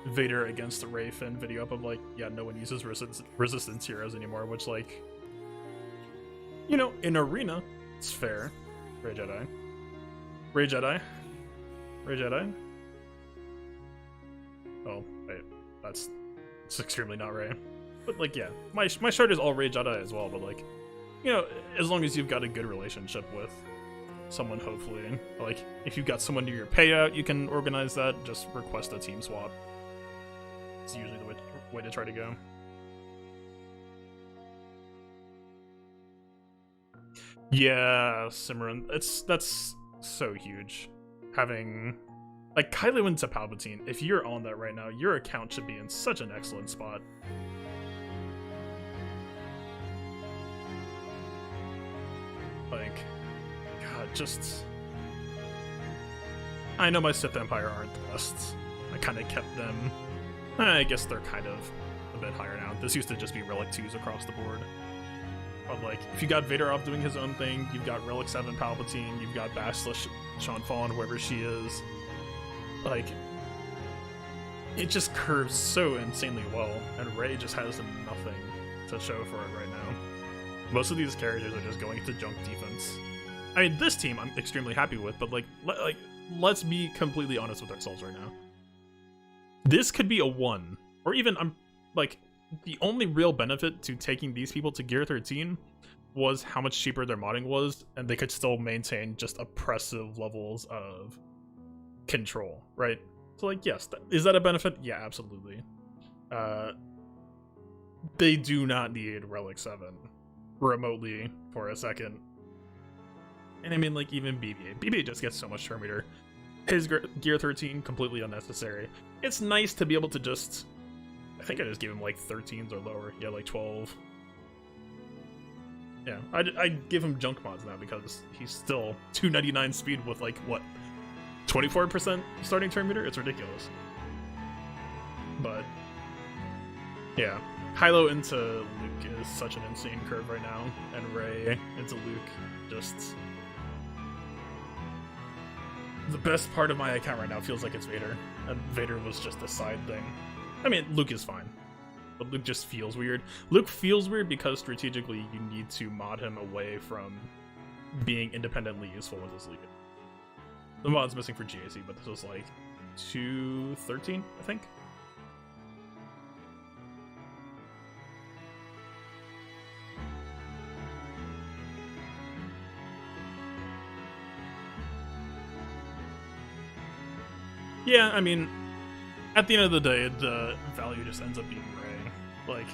Vader against the Rey Finn video up of, like, yeah, no one uses resistance heroes anymore, which, like, you know, in Arena, it's fair. Rey Jedi. Rey Jedi. Rey Jedi. Oh, wait. It's extremely not Rey. But, like, yeah. My shard is all Rey Jedi as well, but, like, you know, as long as you've got a good relationship with someone, hopefully. Like, if you've got someone near your payout, you can organize that. Just request a team swap. It's usually the way to try to go. Yeah, Cimarron. That's so huge. Having, like, Kylo into Palpatine, if you're on that right now, your account should be in such an excellent spot. Like, God, just... I know my Sith Empire aren't the best. I kind of kept them... I guess they're kind of a bit higher now. This used to just be Relic 2s across the board. But, like, if you got Vader off doing his own thing, you've got Relic 7 Palpatine, you've got Bastila Sean Fallen, whoever she is. Like, it just curves so insanely well, and Rey just has nothing to show for it right now. Most of these characters are just going into junk defense. I mean, this team I'm extremely happy with, but, like, let's be completely honest with ourselves right now. This could be a 1, or even, like, the only real benefit to taking these people to Gear 13 was how much cheaper their modding was, and they could still maintain just oppressive levels of control, right? So, like, yes, is that a benefit? Yeah, absolutely. They do not need Relic 7 remotely for a second. And I mean, like, even BB-8. BB-8 just gets so much turn meter. His Gear 13, completely unnecessary. It's nice to be able to just... I think I just gave him, like, 13s or lower. Yeah, like 12. Yeah, I give him junk mods now because he's still 299 speed with, like, what? 24% starting turn meter. It's ridiculous. But yeah, Kylo into Luke is such an insane curve right now, and Rey into Luke just. The best part of my account right now feels like it's Vader, and Vader was just a side thing. I mean, Luke is fine, but Luke just feels weird. Luke feels weird because strategically you need to mod him away from being independently useful with his lead. The mod's missing for GAC, but this was like 213, I think. Yeah, I mean, at the end of the day, the value just ends up being Rey. Like,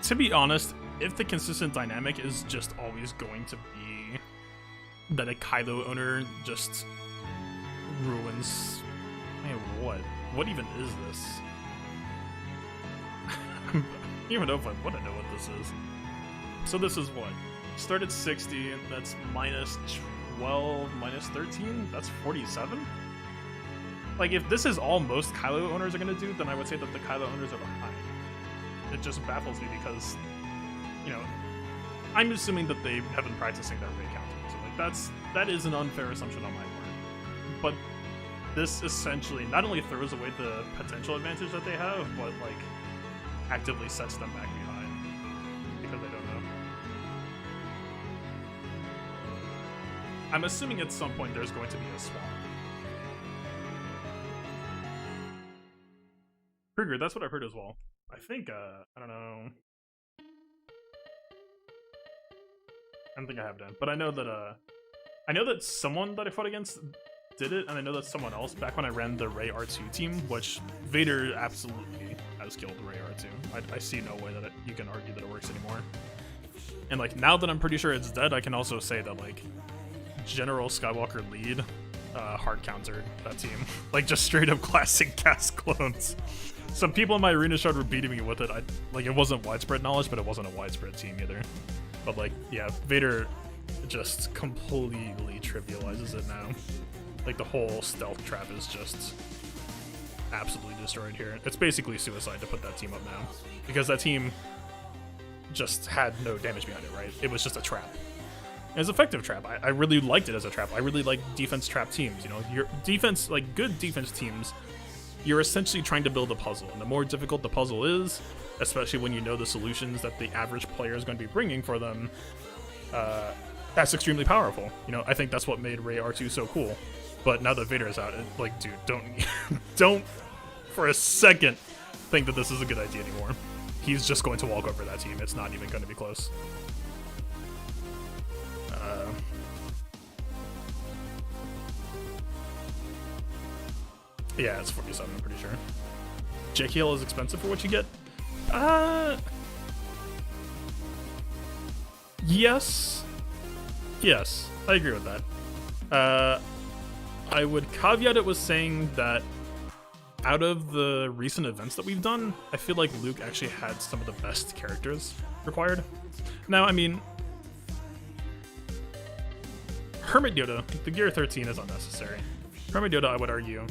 to be honest, if the consistent dynamic is just always going to be that a Kylo owner just ruins... Man, what? What even is this? I don't even know if I want to know what this is. So this is what? Start at 60, that's minus 12, minus 13? That's 47? Like, if this is all most Kylo owners are going to do, then I would say that the Kylo owners are behind. It just baffles me because, you know, I'm assuming that they have been practicing their Rey counting. So, like, that is an unfair assumption on my part. But this essentially not only throws away the potential advantage that they have, but, like, actively sets them back behind because they don't know. I'm assuming at some point there's going to be a swap. Kruger, that's what I've heard as well. I think, I don't know. I don't think I have done, but I know that someone that I fought against did it, and I know that someone else back when I ran the Rey R2 team, which Vader absolutely has killed Rey R2. I see no way that you can argue that it works anymore. And like now that I'm pretty sure it's dead, I can also say that like General Skywalker lead hard countered that team, like just straight up classic GAC clones. Some people in my arena shard were beating me with it. Like it wasn't widespread knowledge, but it wasn't a widespread team either. But like, yeah, Vader just completely trivializes it now. Like the whole stealth trap is just absolutely destroyed here. It's basically suicide to put that team up now, because that team just had no damage behind it, right? It was just a trap. And it's an effective trap. I really liked it as a trap. I really like defense trap teams. You know, your defense, like good defense teams, you're essentially trying to build a puzzle, and the more difficult the puzzle is, especially when you know the solutions that the average player is going to be bringing for them, that's extremely powerful. You know, I think that's what made Rey R2 so cool. But now that Vader is out, like, dude, don't for a second think that this is a good idea anymore. He's just going to walk over that team. It's not even going to be close. Yeah, it's 47, I'm pretty sure. JKL is expensive for what you get? Yes. Yes, I agree with that. I would caveat it with saying that out of the recent events that we've done, I feel like Luke actually had some of the best characters required. Now, I mean, Hermit Yoda, the Gear 13 is unnecessary. Hermit Yoda, I would argue,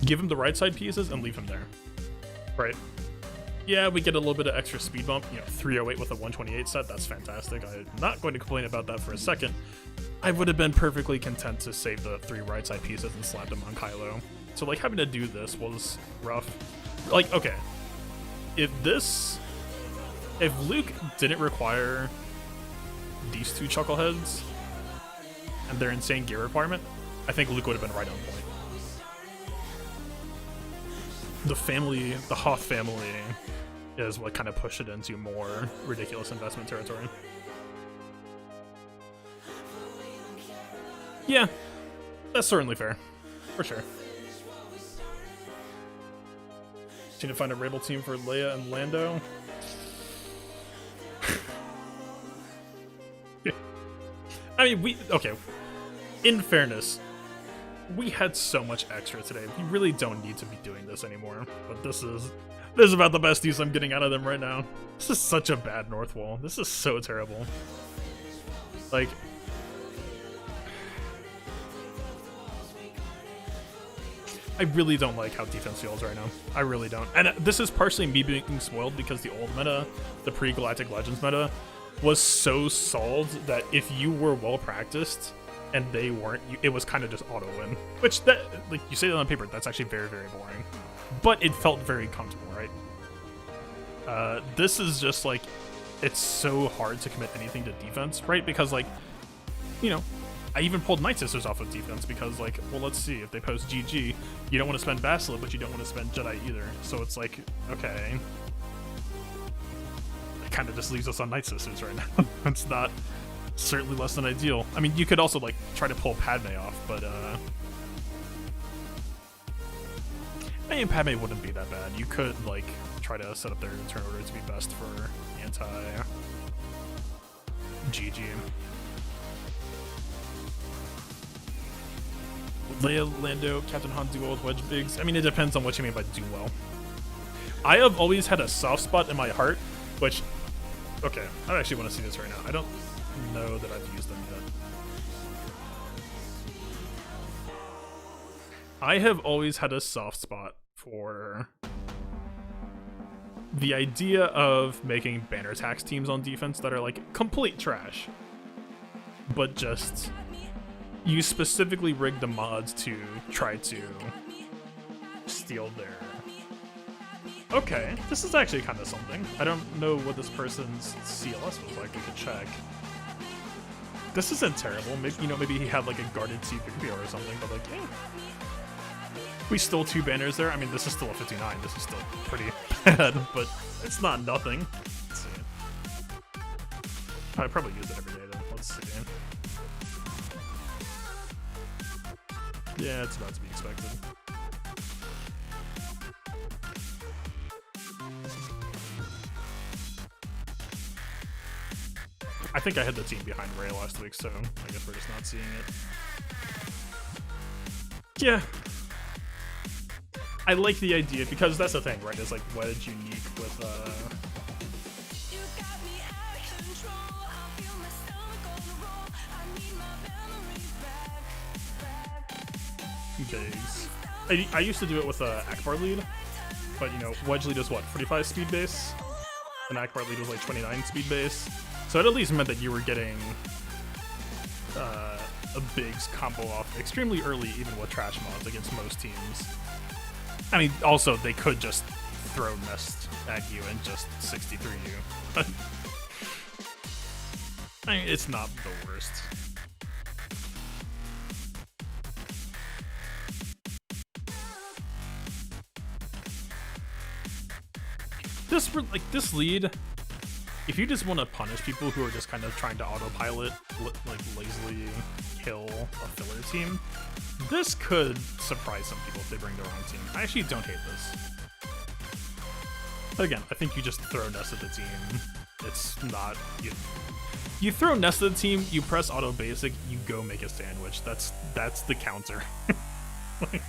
give him the right side pieces and leave him there, right? Yeah, we get a little bit of extra speed bump, you know, 308 with a 128 set, that's fantastic. I'm not going to complain about that for a second. I would have been perfectly content to save the 3 right side pieces and slap them on Kylo. So like having to do this was rough. Like, okay, if Luke didn't require these 2 chuckleheads and their insane gear requirement, I think Luke would have been right on point. The Hoth family is what kind of pushed it into more ridiculous investment territory. Yeah, that's certainly fair, for sure. Need to find a Rebel team for Leia and Lando. I mean, okay. In fairness, we had so much extra today. We really don't need to be doing this anymore. But this is about the best use I'm getting out of them right now. This is such a bad North Wall. This is so terrible. Like, I really don't like how defense feels right now. I really don't. And this is partially me being spoiled because the old meta, the pre-Galactic Legends meta, was so solved that if you were well practiced and they weren't, it was kind of just auto win. Which, that, like, you say that on paper, that's actually very, very boring. But it felt very comfortable, right? This is just like, it's so hard to commit anything to defense, right? Because, like, you know, I even pulled Night Sisters off of defense because, like, well, let's see, if they post GG, you don't want to spend Basilisk, but you don't want to spend Jedi either. So it's like, okay. It kind of just leaves us on Night Sisters right now. It's not, certainly less than ideal. I mean, you could also, like, try to pull Padme off, but, I mean, Padme wouldn't be that bad. You could, like, try to set up their turn order to be best for anti-GG. Leia, Lando, Captain Han duo with Wedge Biggs. I mean, it depends on what you mean by do well. I have always had a soft spot in my heart, which, okay, I actually want to see this right now. I don't know that I've used them yet. I have always had a soft spot for the idea of making banner tax teams on defense that are like complete trash, but just you specifically rig the mods to try to steal their... Okay, this is actually kind of something. I don't know what this person's CLS was like, we could check. This isn't terrible. Maybe, you know, maybe he had like a guarded C3PO or something, but like, yeah. We stole 2 banners there. I mean, this is still a 59. This is still pretty bad, but it's not nothing. Let's see. I probably use it every day though. Let's see. Yeah, it's about to be expected. I think I had the team behind Ray last week, so I guess we're just not seeing it. Yeah. I like the idea, because that's the thing, right? It's like Wedge unique with, Biggs. I used to do it with Akbar lead, but you know, Wedge lead is what, 45 speed base? And Akbar lead was like 29 speed base. So it at least meant that you were getting a Biggs combo off extremely early, even with trash mods against most teams. I mean, also, they could just throw Nest at you and just 63 you. But I mean, it's not the worst. This lead, if you just want to punish people who are just kind of trying to autopilot, like lazily kill a filler team, this could surprise some people if they bring their own team. I actually don't hate this. But again, I think you just throw Nest at the team. It's not... You throw Nest at the team, you press auto basic, you go make a sandwich. That's the counter. Like,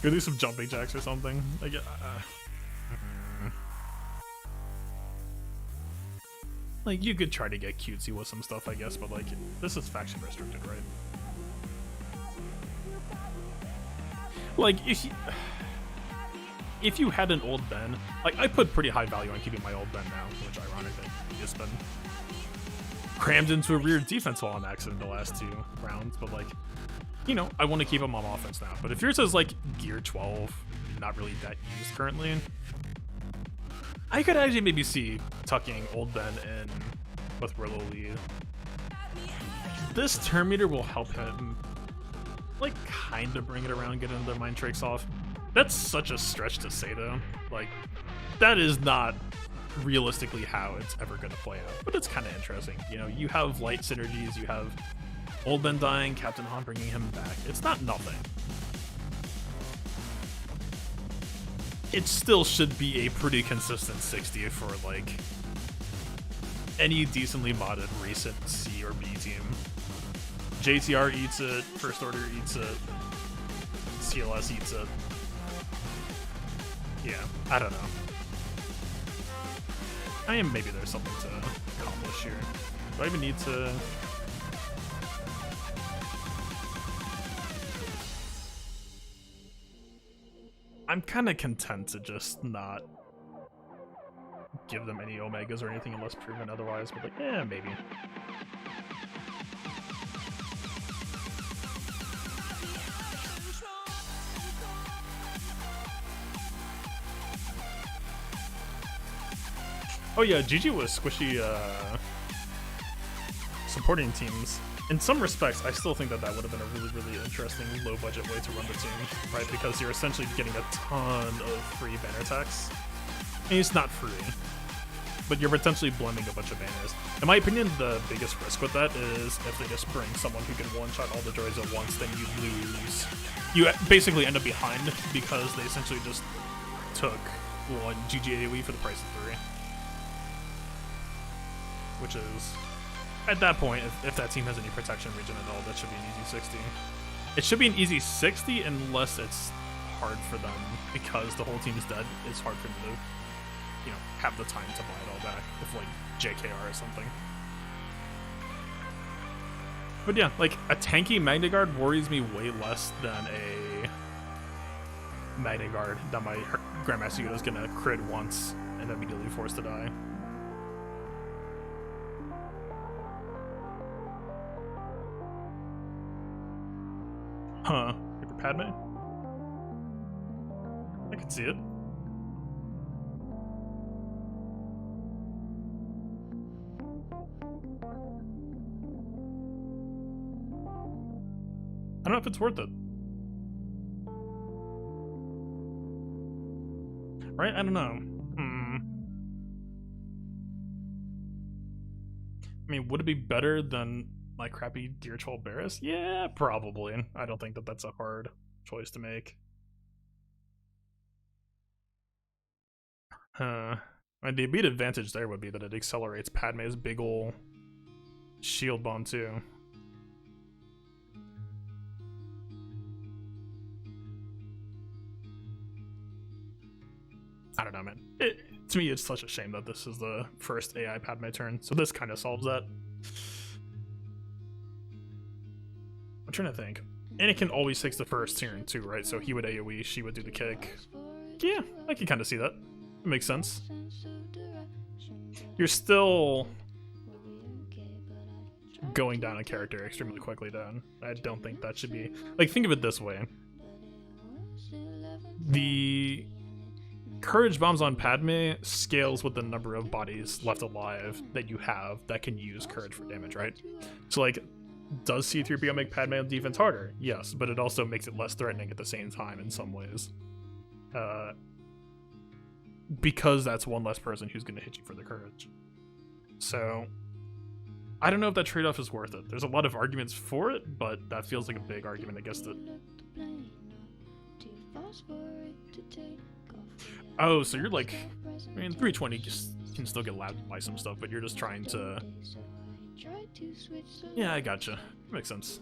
go do some jumping jacks or something. Like, like, you could try to get cutesy with some stuff, I guess, but like, this is faction restricted, right? Like, if you had an old Ben, like, I put pretty high value on keeping my old Ben now, which ironically has been crammed into a rear defense wall on accident the last 2 rounds, but like, you know, I want to keep him on offense now. But if yours is like gear 12, not really that used currently, I could actually maybe see tucking old Ben in with Rillo lead. This turn meter will help him, like, kind of bring it around, get another mind tricks off. That's such a stretch to say, though. Like, that is not realistically how it's ever going to play out. But it's kind of interesting. You know, you have light synergies, you have old Ben dying, Captain Han bringing him back. It's not nothing. It still should be a pretty consistent 60 for, like, any decently modded recent C or B team. JTR eats it, First Order eats it, CLS eats it. Yeah, I don't know. Maybe there's something to accomplish here. Do I even need to... I'm kind of content to just not give them any Omegas or anything unless proven otherwise, but like, yeah, maybe. Oh yeah, GG was squishy supporting teams. In some respects, I still think that that would have been a really, really interesting low-budget way to run the team, right? Because you're essentially getting a ton of free banner attacks. And it's not free, but you're potentially blending a bunch of banners. In my opinion, the biggest risk with that is if they just bring someone who can one-shot all the droids at once, then you lose. You basically end up behind because they essentially just took one GG AoE for the price of 3. Which is, at that point, if that team has any protection region at all, that should be an easy 60. It should be an easy 60 unless it's hard for them, because the whole team is dead. It's hard for them to, you know, have the time to buy it all back with, like, JKR or something. But yeah, like, a tanky Magna Guard worries me way less than a Magna Guard that my Grandmaster Yoda is gonna crit once and immediately forced to die. Huh. Paper Padme? I can see it. I don't know if it's worth it. Right? I don't know. I mean, would it be better than my crappy Deer Troll Barris? Yeah, probably. I don't think that that's a hard choice to make. And the immediate advantage there would be that it accelerates Padme's big ol' shield bomb too. I don't know, man. To me, it's such a shame that this is the first AI Padme turn, so this kind of solves that. I'm trying to think. Anakin always takes the first turn too, right? So he would AoE, she would do the kick. Yeah, I can kind of see that. It makes sense. You're still going down a character extremely quickly down. I don't think that should be... Like, think of it this way. The courage bombs on Padme scales with the number of bodies left alive that you have that can use courage for damage, right? So, like, does C-3PO make Padme defense harder? Yes, but it also makes it less threatening at the same time in some ways. Because that's one less person who's going to hit you for the courage. So, I don't know if that trade-off is worth it. There's a lot of arguments for it, but that feels like a big argument against it. Oh, so you're like... I mean, 320 just can still get lapped by some stuff, but you're just trying to... Yeah, I gotcha. Makes sense.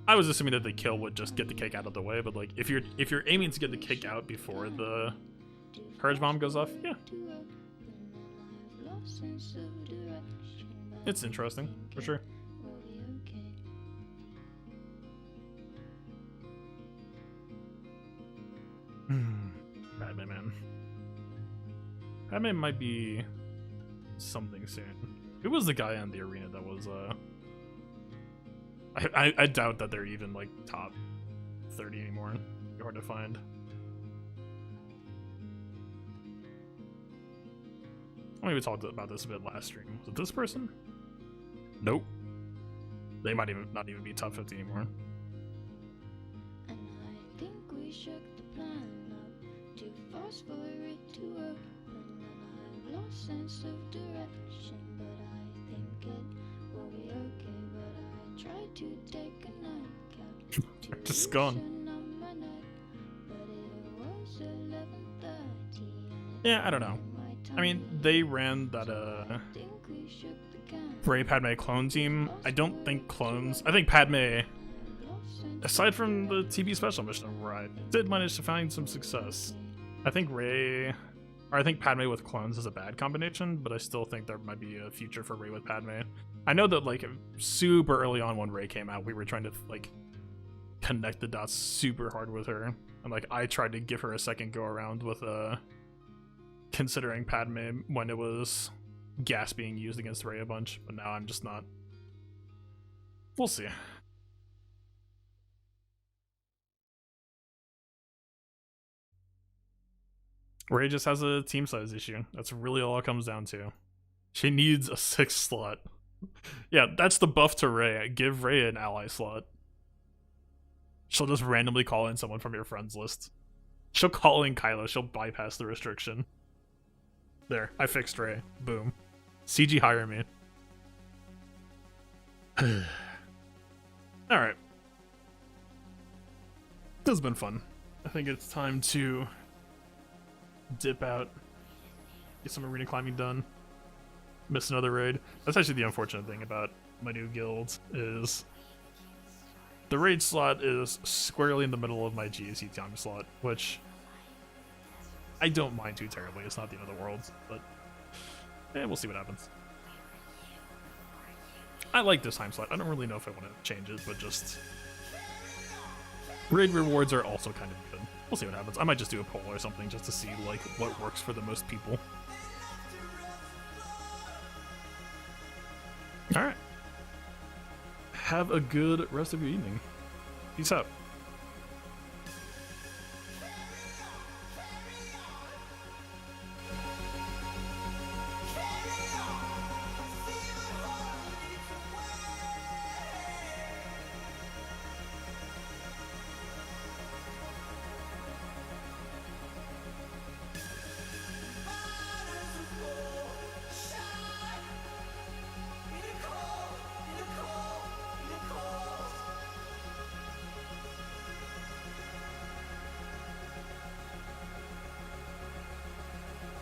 I was assuming that the kill would just get the kick out of the way, but like if you're aiming to get the kick out before the courage bomb goes off, yeah. It's interesting, for sure. Padme, man. Padme might be something soon. Who was the guy in the arena that was I doubt that they're even like top 30 anymore. They're hard to find. I mean, we talked about this a bit last stream. Was it this person? Nope. They might even not even be top 50 anymore. And I think we shook the plan up too fast for it to work. And then I lost sense of direction, but I think it will be okay. But I tried to take a nightcap. Just gone. Yeah, I don't know. I mean, they ran that Rey Padme clone team. I don't think clones. I think Padme, aside from the TV special mission where I did manage to find some success, I think Rey, or I think Padme with clones is a bad combination, but I still think there might be a future for Rey with Padme. I know that like super early on when Rey came out, we were trying to like connect the dots super hard with her. And like I tried to give her a second go around with considering Padme when it was gas being used against Rey a bunch, but now I'm just not. We'll see. Rey just has a team size issue. That's really all it comes down to. She needs a 6th slot. Yeah, that's the buff to Rey. Give Rey an ally slot. She'll just randomly call in someone from your friends list. She'll call in Kylo. She'll bypass the restriction. There, I fixed Rey. Boom. CG hire me. Alright. This has been fun. I think it's time to dip out, get some arena climbing done, miss another raid. That's actually the unfortunate thing about my new guild, is the raid slot is squarely in the middle of my GAC time slot, which I don't mind too terribly. It's not the end of the world, but we'll see what happens. I like this time slot. I don't really know if I want to change it, but just raid rewards are also kind of good. We'll see what happens. I might just do a poll or something just to see like what works for the most people. All right. Have a good rest of your evening. Peace out.